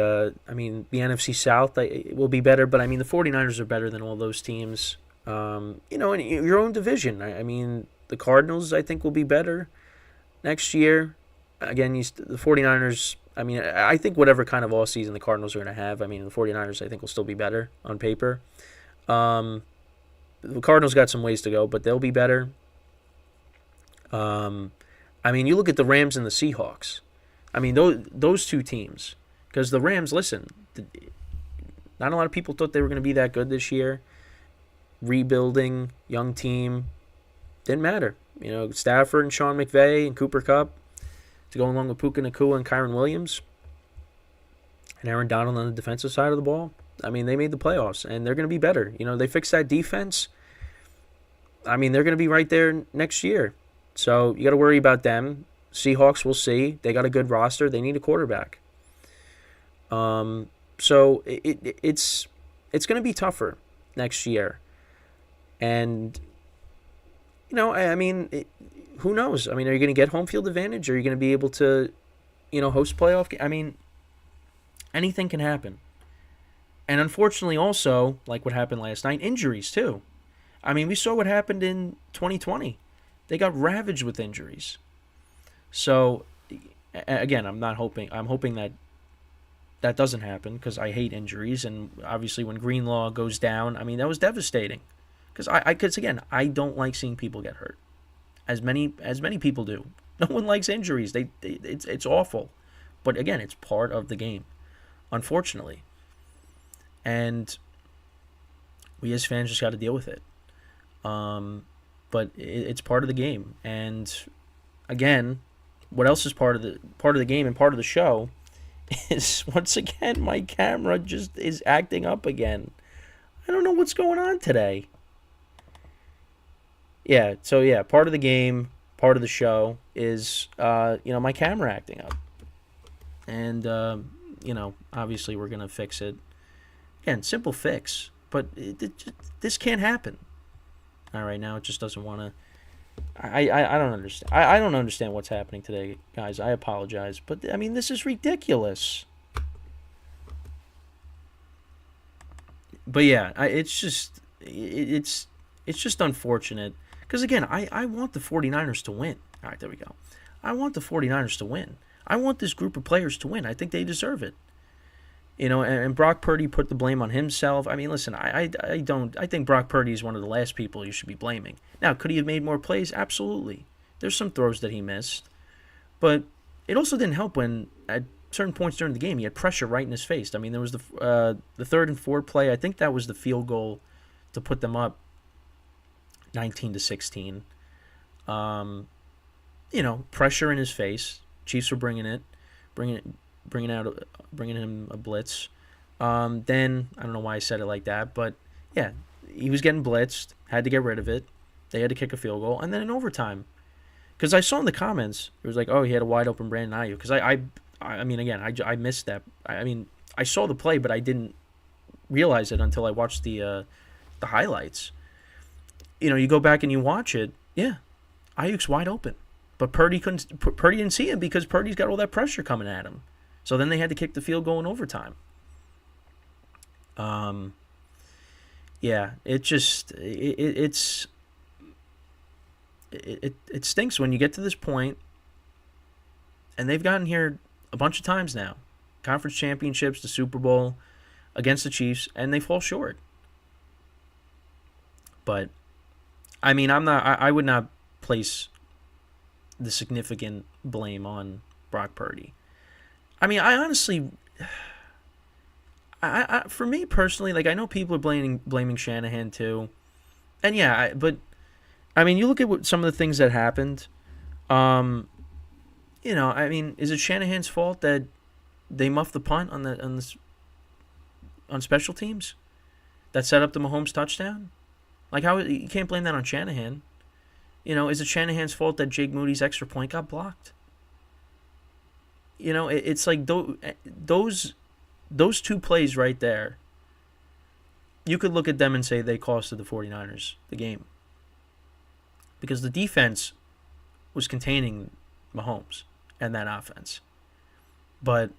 NFC South will be better, but I mean, the 49ers are better than all those teams. In your own division. I mean, the Cardinals, I think, will be better next year. Again, the 49ers, I mean, I think whatever kind of offseason the Cardinals are going to have, I mean, the 49ers, I think, will still be better on paper. The Cardinals got some ways to go, but they'll be better. I mean, you look at the Rams and the Seahawks. I mean, those two teams. Because the Rams, listen, not a lot of people thought they were going to be that good this year. Rebuilding, young team. Didn't matter. Stafford and Sean McVay and Cooper Kupp to go along with Puka Nacua and Kyron Williams. And Aaron Donald on the defensive side of the ball. I mean, they made the playoffs, and they're going to be better. They fixed that defense. I mean, they're going to be right there next year. So you got to worry about them. Seahawks, we'll see. They got a good roster. They need a quarterback. So it's going to be tougher next year. And, I mean, who knows? I mean, are you going to get home field advantage? Are you going to be able to, host playoff? I mean, anything can happen. And unfortunately, also, like what happened last night, injuries too. I mean, we saw what happened in 2020. They got ravaged with injuries. So, again, I'm hoping that doesn't happen, because I hate injuries. And obviously, when Greenlaw goes down, I mean, that was devastating. Because again, I don't like seeing people get hurt. As many people do. No one likes injuries. It's awful. But again, it's part of the game, unfortunately. And we as fans just got to deal with it. But it's part of the game. And again, what else is part of the game and part of the show is, once again, my camera just is acting up again. I don't know what's going on today. Yeah, so yeah, part of the game, part of the show is my camera acting up. And obviously we're going to fix it. Again, simple fix, but this can't happen. All right, now it just doesn't want to. I don't understand. I don't understand what's happening today, guys. I apologize, but I mean, this is ridiculous. But yeah, it's just unfortunate, because again, I want the 49ers to win. All right, there we go. I want the 49ers to win. I want this group of players to win. I think they deserve it. And Brock Purdy put the blame on himself. I mean, listen, I think Brock Purdy is one of the last people you should be blaming. Now, could he have made more plays? Absolutely. There's some throws that he missed. But it also didn't help when, at certain points during the game, he had pressure right in his face. I mean, there was the 3rd and 4 play. I think that was the field goal to put them up 19-16. Pressure in his face. Chiefs were bringing him a blitz. Then, I don't know why I said it like that, but yeah, he was getting blitzed, had to get rid of it. They had to kick a field goal, and then in overtime. Because I saw in the comments, it was like, oh, he had a wide open Brandon Ayuk. Because I mean, again, I missed that. I mean, I saw the play, but I didn't realize it until I watched the highlights. You go back and you watch it, yeah, Ayuk's wide open. But Purdy didn't see him, because Purdy's got all that pressure coming at him. So then they had to kick the field goal in overtime. Yeah, it stinks when you get to this point, and they've gotten here a bunch of times now. Conference championships, the Super Bowl, against the Chiefs, and they fall short. But, I mean, I would not place the significant blame on Brock Purdy. I mean, I honestly, for me personally, like, I know people are blaming Shanahan too, and yeah, but I mean, you look at some of the things that happened. I mean, is it Shanahan's fault that they muffed the punt on special teams that set up the Mahomes touchdown? Like, how you can't blame that on Shanahan? Is it Shanahan's fault that Jake Moody's extra point got blocked? It's like those 2 plays right there, you could look at them and say they costed the 49ers the game. Because the defense was containing Mahomes and that offense. But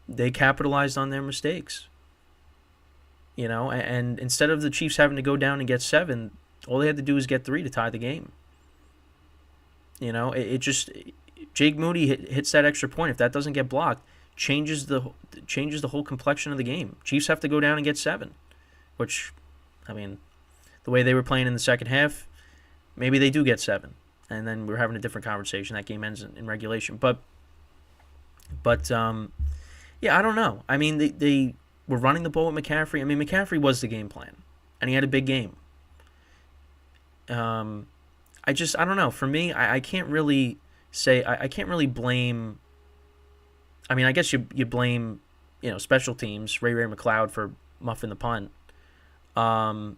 they capitalized on their mistakes. And instead of the Chiefs having to go down and get 7, all they had to do was get 3 to tie the game. It just, Jake Moody hits that extra point. If that doesn't get blocked, changes the whole complexion of the game. Chiefs have to go down and get 7, which, I mean, the way they were playing in the second half, maybe they do get 7, and then we're having a different conversation. That game ends in regulation. But yeah, I don't know. I mean, they were running the ball with McCaffrey. I mean, McCaffrey was the game plan, and he had a big game. I don't know. For me, I can't really say, I can't really blame. I mean, I guess you blame, special teams, Ray McLeod for muffing the punt. I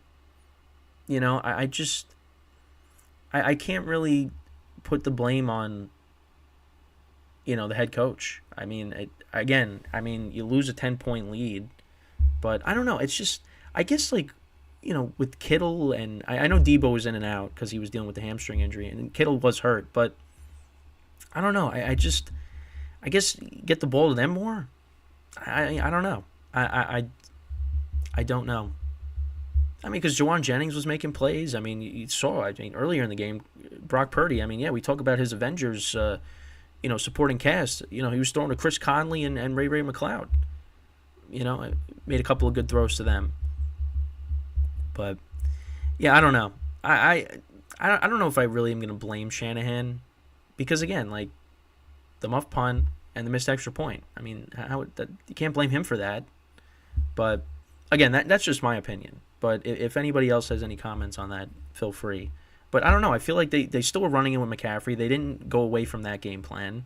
can't really put the blame on, the head coach. I mean, you lose a 10-point lead, but I don't know. It's just, I guess, like, with Kittle, and I know Debo was in and out because he was dealing with the hamstring injury, and Kittle was hurt, but I don't know. I guess get the ball to them more. I don't know. I don't know. I mean, because Jawan Jennings was making plays. I mean, you saw. I mean, earlier in the game, Brock Purdy. I mean, yeah, we talk about his Avengers, supporting cast. He was throwing to Chris Conley and Ray McLeod. Made a couple of good throws to them. But yeah, I don't know. I don't know if I really am going to blame Shanahan, because again, like the muff punt and the missed extra point. I mean, you can't blame him for that. But again, that's just my opinion. But if anybody else has any comments on that, feel free. But I don't know. I feel like they still were running in with McCaffrey. They didn't go away from that game plan.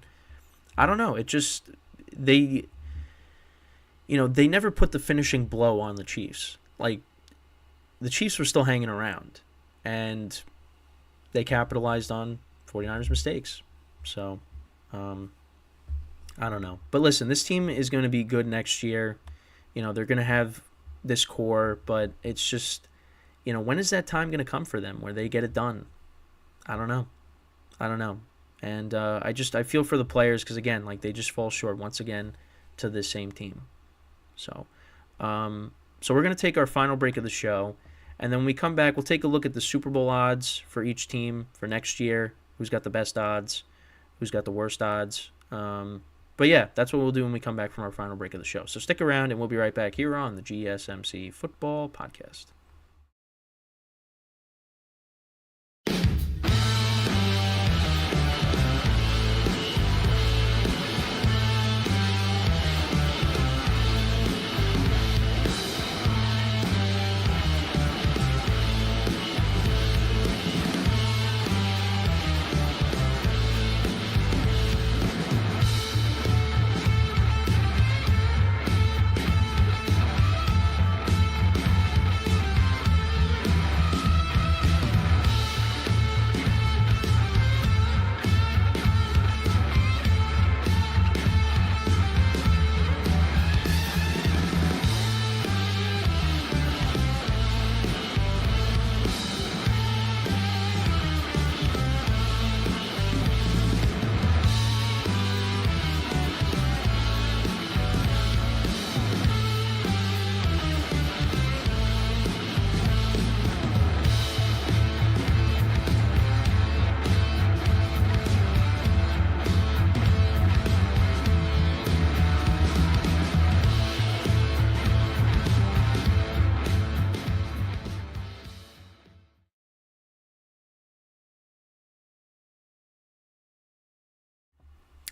I don't know. It just they never put the finishing blow on the Chiefs. Like, the Chiefs were still hanging around, and they capitalized on 49ers' mistakes. So, I don't know. But listen, this team is going to be good next year. They're going to have this core, but it's just, when is that time going to come for them where they get it done? I don't know. And I feel for the players because, again, like they just fall short once again to this same team. So we're going to take our final break of the show. And then when we come back, we'll take a look at the Super Bowl odds for each team for next year. Who's got the best odds? Who's got the worst odds? But yeah, that's what we'll do when we come back from our final break of the show. So stick around, and we'll be right back here on the GSMC Football Podcast.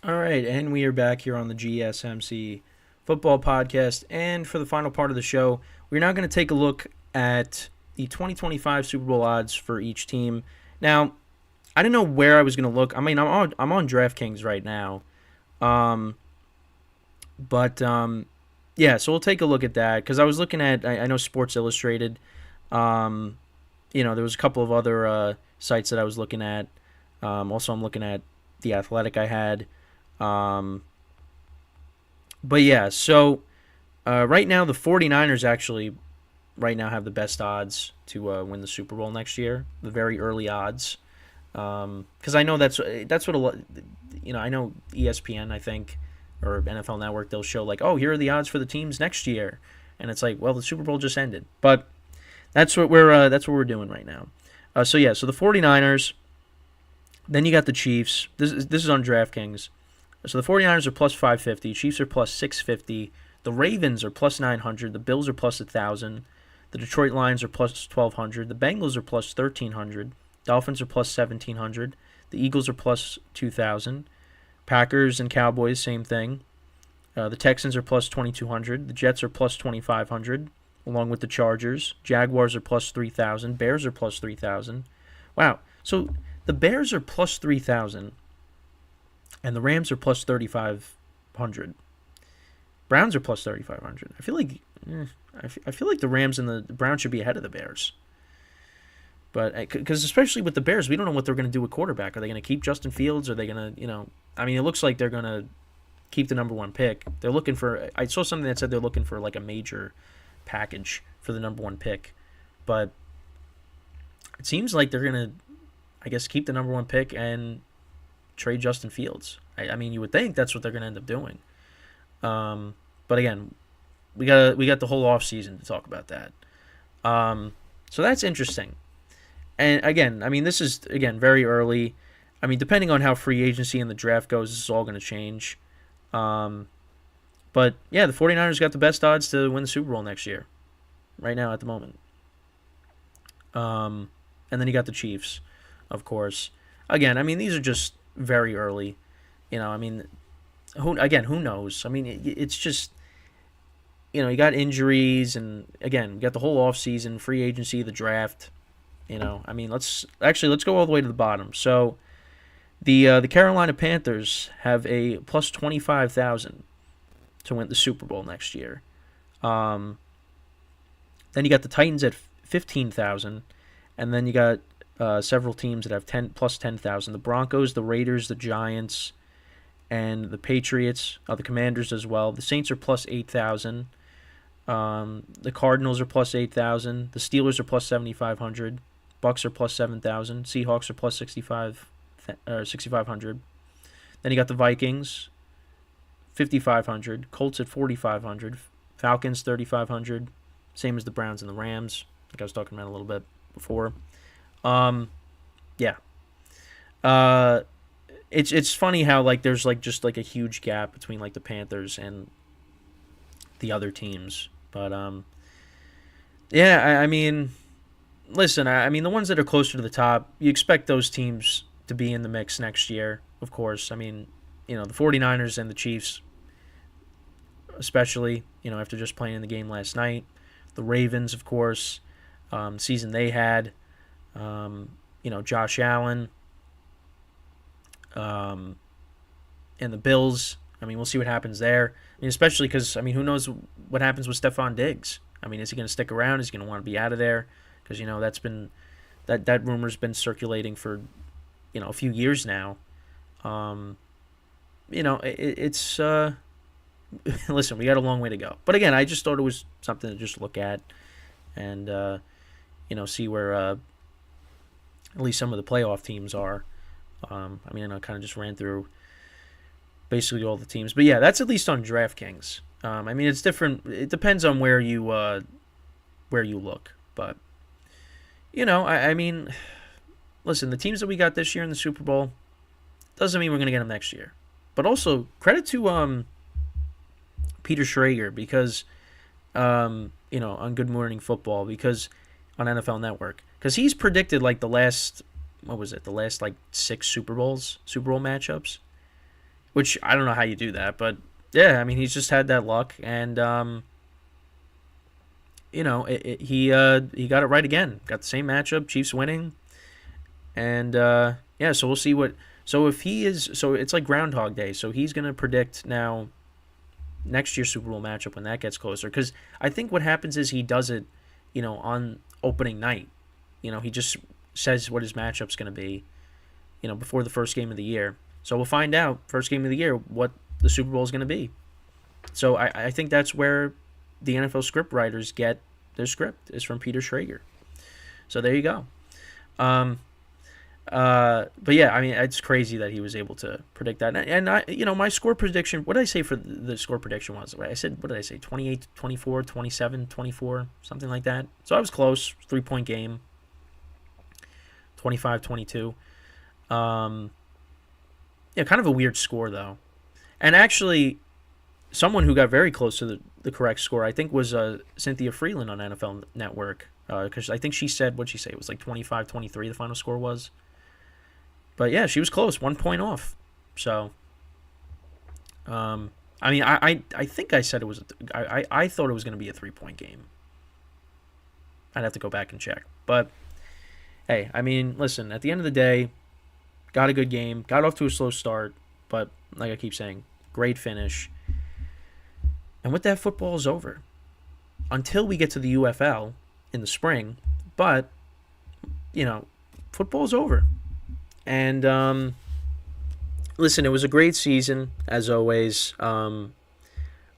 All right, and we are back here on the GSMC Football Podcast. And for the final part of the show, we're now going to take a look at the 2025 Super Bowl odds for each team. Now, I didn't know where I was going to look. I mean, I'm on DraftKings right now. Yeah, so we'll take a look at that because I was looking at, I know Sports Illustrated. There was a couple of other sites that I was looking at. Also, I'm looking at The Athletic I had. But yeah, so right now the 49ers actually right now have the best odds to win the Super Bowl next year, the very early odds. Because I know that's what a lot, I know ESPN, I think, or NFL Network, they'll show like, oh, here are the odds for the teams next year, and it's like, well, the Super Bowl just ended, but that's what we're doing right now. So the 49ers, then you got the Chiefs. This is on DraftKings. So the 49ers are plus 550, Chiefs are plus 650, the Ravens are plus 900, the Bills are plus 1,000, the Detroit Lions are plus 1,200, the Bengals are plus 1,300, Dolphins are plus 1,700, the Eagles are plus 2,000, Packers and Cowboys, same thing. The Texans are plus 2,200, the Jets are plus 2,500, along with the Chargers. Jaguars are plus 3,000, Bears are plus 3,000. Wow, so the Bears are plus 3,000. And the Rams are plus 3,500. Browns are plus 3,500. I feel like the Rams and the Browns should be ahead of the Bears. But because especially with the Bears, we don't know what they're going to do with quarterback. Are they going to keep Justin Fields? Are they going to, I mean, it looks like they're going to keep the number one pick. They're looking for, I saw something that said they're looking for like a major package for the number one pick. But it seems like they're going to, I guess, keep the number one pick and trade Justin Fields. I mean, you would think that's what they're going to end up doing. But again, we got the whole offseason to talk about that. So that's interesting. And again, I mean, this is, again, very early. I mean, depending on how free agency and the draft goes, this is all going to change. But, yeah, the 49ers got the best odds to win the Super Bowl next year, right now at the moment. And then you got the Chiefs, of course. Again, I mean, these are just very early. You know, I mean, who knows? I mean, it's just, you know, you got injuries, and, again, you got the whole offseason, free agency, the draft. You know, I mean, let's go all the way to the bottom. So, the Carolina Panthers have a plus 25,000 to win the Super Bowl next year. Then you got the Titans at 15,000, and then you got several teams that have plus 10,000. The Broncos, the Raiders, the Giants, and the Patriots, the Commanders as well. The Saints are plus 8,000. The Cardinals are plus 8,000. The Steelers are plus 7,500. Bucks are plus 7,000. Seahawks are plus 6,500. Then you got the Vikings, 5,500. Colts at 4,500. Falcons 3,500. Same as the Browns and the Rams, like I was talking about a little bit before. Yeah. It's funny how like there's like just like a huge gap between like the Panthers and the other teams, but yeah, I mean, listen, I mean the ones that are closer to the top, you expect those teams to be in the mix next year, of course. I mean, you know, the 49ers and the Chiefs, especially, you know, after just playing the game last night. The Ravens, of course, season they had, you know, Josh Allen, and the Bills. I mean, we'll see what happens there. I mean, especially because, I mean, who knows what happens with Stephon Diggs? I mean, is he going to stick around? Is he going to want to be out of there? Because, you know, that's been that rumor's been circulating for, you know, a few years now. You know, it's listen, we got a long way to go. But again, I just thought it was something to just look at and, you know, see where at least some of the playoff teams are. I mean, I kind of just ran through basically all the teams. But, yeah, that's at least on DraftKings. I mean, it's different. It depends on where you look. But, you know, I mean, listen, the teams that we got this year in the Super Bowl doesn't mean we're going to get them next year. But also, credit to Peter Schrager, because, you know, on Good Morning Football, because on NFL Network, because he's predicted like the last like 6 Super Bowl matchups, which I don't know how you do that, but yeah, I mean, he's just had that luck, and you know, he got it right again, got the same matchup, Chiefs winning, and yeah, so we'll see what. So if he is, so it's like Groundhog Day, so he's gonna predict now next year's Super Bowl matchup when that gets closer. Because I think what happens is he does it, you know, on opening night. You know, he just says what his matchup's going to be, you know, before the first game of the year. So we'll find out, first game of the year, what the Super Bowl is going to be. So I think that's where the NFL script writers get their script, is from Peter Schrager. So there you go. But yeah, I mean, it's crazy that he was able to predict that. And I, you know, my score prediction, what did I say for the score prediction was? I said, what did I say? 28, 24, 27, 24, something like that. So I was close, 3-point game, 25, 22. Yeah, kind of a weird score though. And actually, someone who got very close to the correct score, I think, was Cynthia Freeland on NFL Network. Because I think she said, what'd she say? It was like 25, 23 the final score was. But yeah, she was close, 1 point off. So, I mean, I think I said it was. I thought it was going to be a 3-point game. I'd have to go back and check. But hey, I mean, listen. At the end of the day, got a good game. Got off to a slow start, but like I keep saying, great finish. And with that, football is over. Until we get to the UFL in the spring, but you know, football's over. And listen, it was a great season as always. I'm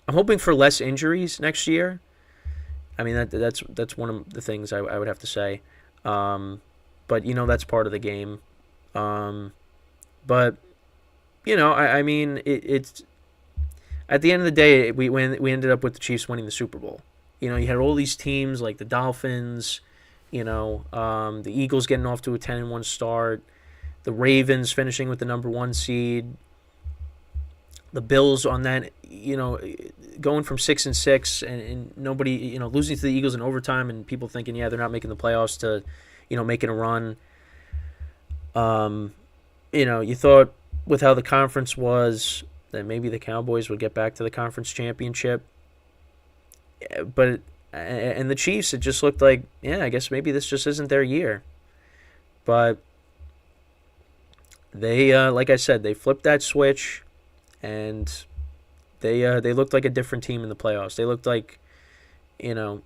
hoping for less injuries next year. I mean, that's one of the things I would have to say. But that's part of the game. But I mean, it's at the end of the day, we ended up with the Chiefs winning the Super Bowl. You had all these teams like the Dolphins, the Eagles getting off to a 10-1 start, the Ravens finishing with the number 1 seed, the Bills on that, going from 6-6 and nobody, losing to the Eagles in overtime and people thinking, yeah, they're not making the playoffs to, making a run. You thought with how the conference was that maybe the Cowboys would get back to the conference championship. But and the Chiefs, it just looked like, yeah, I guess maybe this just isn't their year. But they, like I said, they flipped that switch, and they looked like a different team in the playoffs. They looked like, the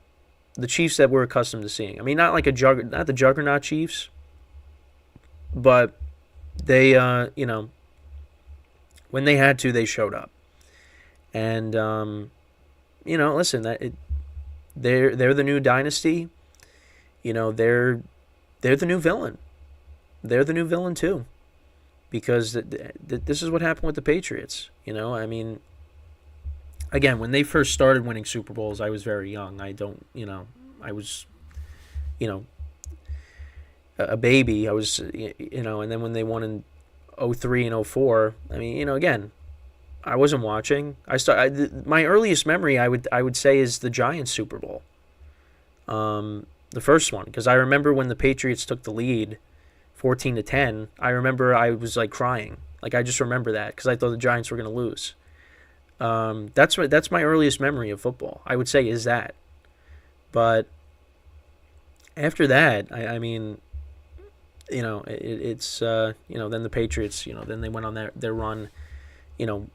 Chiefs that we're accustomed to seeing. I mean, not like not the juggernaut Chiefs, but they, when they had to, they showed up. And listen, they're the new dynasty. They're the new villain. They're the new villain too, because this is what happened with the Patriots. I mean, again, when they first started winning Super Bowls, I was very young. I was, a baby. I was, and then when they won in 2003 and 2004, I mean, again, I wasn't watching. My earliest memory, I would say, is the Giants Super Bowl, the first one, because I remember when the Patriots took the lead, 14-10. I remember I was like crying. Like, I just remember that because I thought the Giants were going to lose. That's my earliest memory of football, I would say, is that. But after that, I mean, it's then the Patriots, then they went on their run, during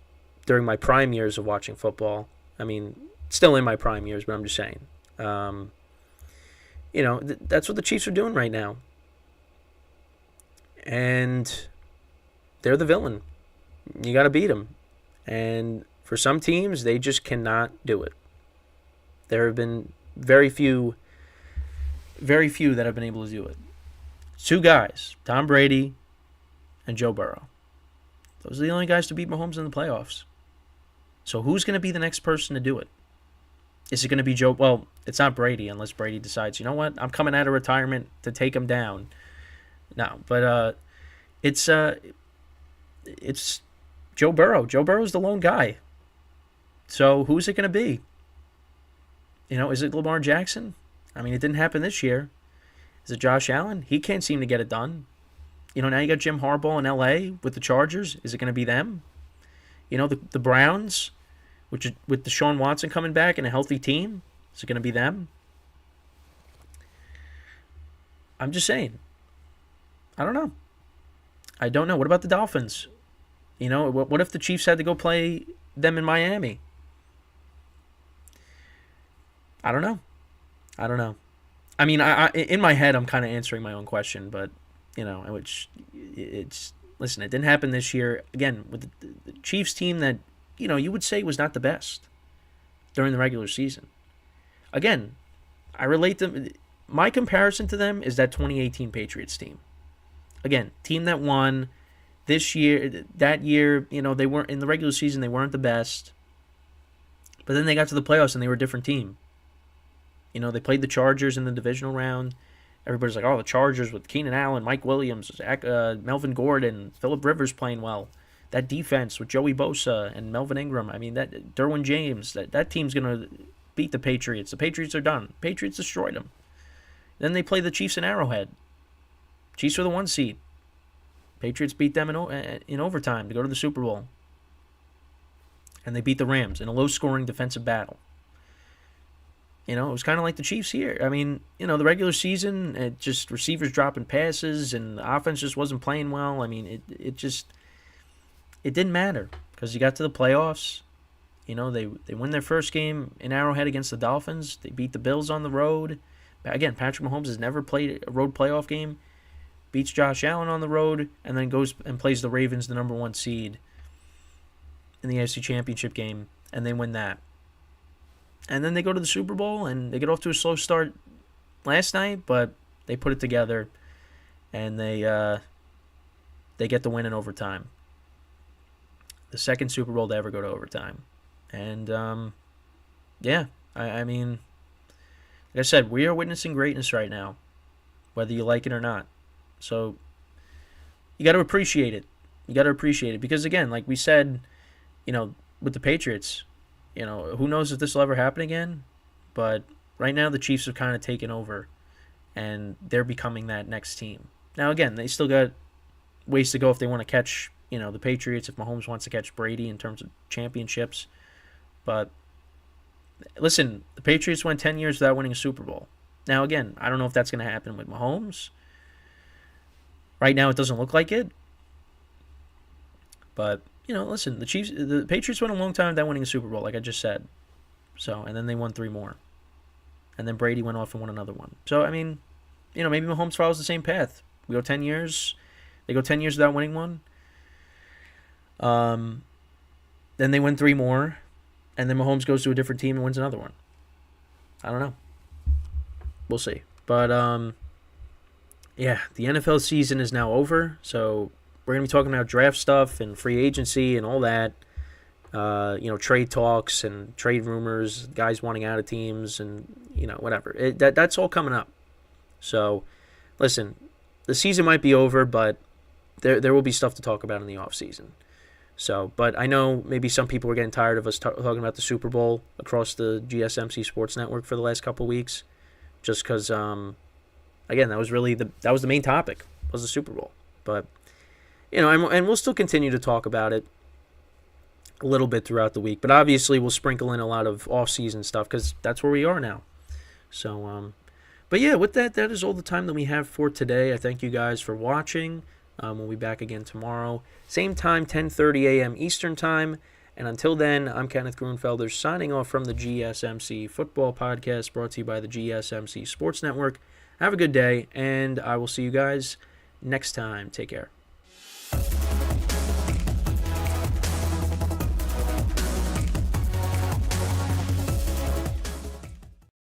my prime years of watching football. I mean, still in my prime years, but I'm just saying. That's what the Chiefs are doing right now. And they're the villain. You got to beat them. And for some teams, they just cannot do it. There have been very few that have been able to do it. 2 guys, Tom Brady and Joe Burrow. Those are the only guys to beat Mahomes in the playoffs. So who's going to be the next person to do it? Is it going to be Joe? Well, it's not Brady unless Brady decides, you know what, I'm coming out of retirement to take him down. No, but it's Joe Burrow. Joe Burrow's the lone guy. So who's it going to be? Is it Lamar Jackson? I mean, it didn't happen this year. Is it Josh Allen? He can't seem to get it done. Now you got Jim Harbaugh in L.A. with the Chargers. Is it going to be them? The Browns, with Deshaun Watson coming back and a healthy team. Is it going to be them? I'm just saying. I don't know. What about the Dolphins? What if the Chiefs had to go play them in Miami? I don't know. I mean, I in my head, I'm kind of answering my own question, but, listen, it didn't happen this year. Again, with the Chiefs team that, you would say was not the best during the regular season. Again, I relate them. My comparison to them is that 2018 Patriots team. Again, team that won this year, that year, they weren't in the regular season, they weren't the best. But then they got to the playoffs and they were a different team. They played the Chargers in the divisional round. Everybody's like, oh, the Chargers with Keenan Allen, Mike Williams, Melvin Gordon, Phillip Rivers playing well. That defense with Joey Bosa and Melvin Ingram. I mean, that Derwin James, that team's going to beat the Patriots. The Patriots are done. Patriots destroyed them. Then they play the Chiefs in Arrowhead. Chiefs were the 1 seed. Patriots beat them in overtime to go to the Super Bowl. And they beat the Rams in a low-scoring defensive battle. It was kind of like the Chiefs here. I mean, the regular season, it just receivers dropping passes and the offense just wasn't playing well. I mean, it didn't matter because you got to the playoffs. They win their first game in Arrowhead against the Dolphins. They beat the Bills on the road. Again, Patrick Mahomes has never played a road playoff game. Beats Josh Allen on the road and then goes and plays the Ravens, the number 1 seed, in the AFC Championship game, and they win that. and then they go to the Super Bowl, and they get off to a slow start last night, but they put it together, and they get the win in overtime. The second Super Bowl to ever go to overtime. And, I mean, like I said, we are witnessing greatness right now, whether you like it or not. So you got to appreciate it. You got to appreciate it because, again, like we said, with the Patriots, who knows if this will ever happen again, but right now the Chiefs have kind of taken over, and they're becoming that next team. Now, again, they still got ways to go if they want to catch, the Patriots, if Mahomes wants to catch Brady in terms of championships. But listen, the Patriots went 10 years without winning a Super Bowl. Now, again, I don't know if that's going to happen with Mahomes. Right now, it doesn't look like it. But, listen, the Patriots went a long time without winning a Super Bowl, like I just said. So, and then they won 3 more. And then Brady went off and won another one. So, I mean, maybe Mahomes follows the same path. We go 10 years. They go 10 years without winning one. Then they win 3 more. And then Mahomes goes to a different team and wins another one. I don't know. We'll see. But, the NFL season is now over. So, we're going to be talking about draft stuff and free agency and all that. Trade talks and trade rumors, guys wanting out of teams and, whatever. That's all coming up. So, listen, the season might be over, but there will be stuff to talk about in the offseason. So, but I know maybe some people are getting tired of us talking about the Super Bowl across the GSMC Sports Network for the last couple of weeks, just because, again, that was the main topic, was the Super Bowl. But, and we'll still continue to talk about it a little bit throughout the week. But obviously, we'll sprinkle in a lot of off-season stuff because that's where we are now. So, but yeah, with that is all the time that we have for today. I thank you guys for watching. We'll be back again tomorrow. Same time, 10:30 a.m. Eastern Time. And until then, I'm Kenneth Grunfelder signing off from the GSMC Football Podcast brought to you by the GSMC Sports Network. Have a good day, and I will see you guys next time. Take care.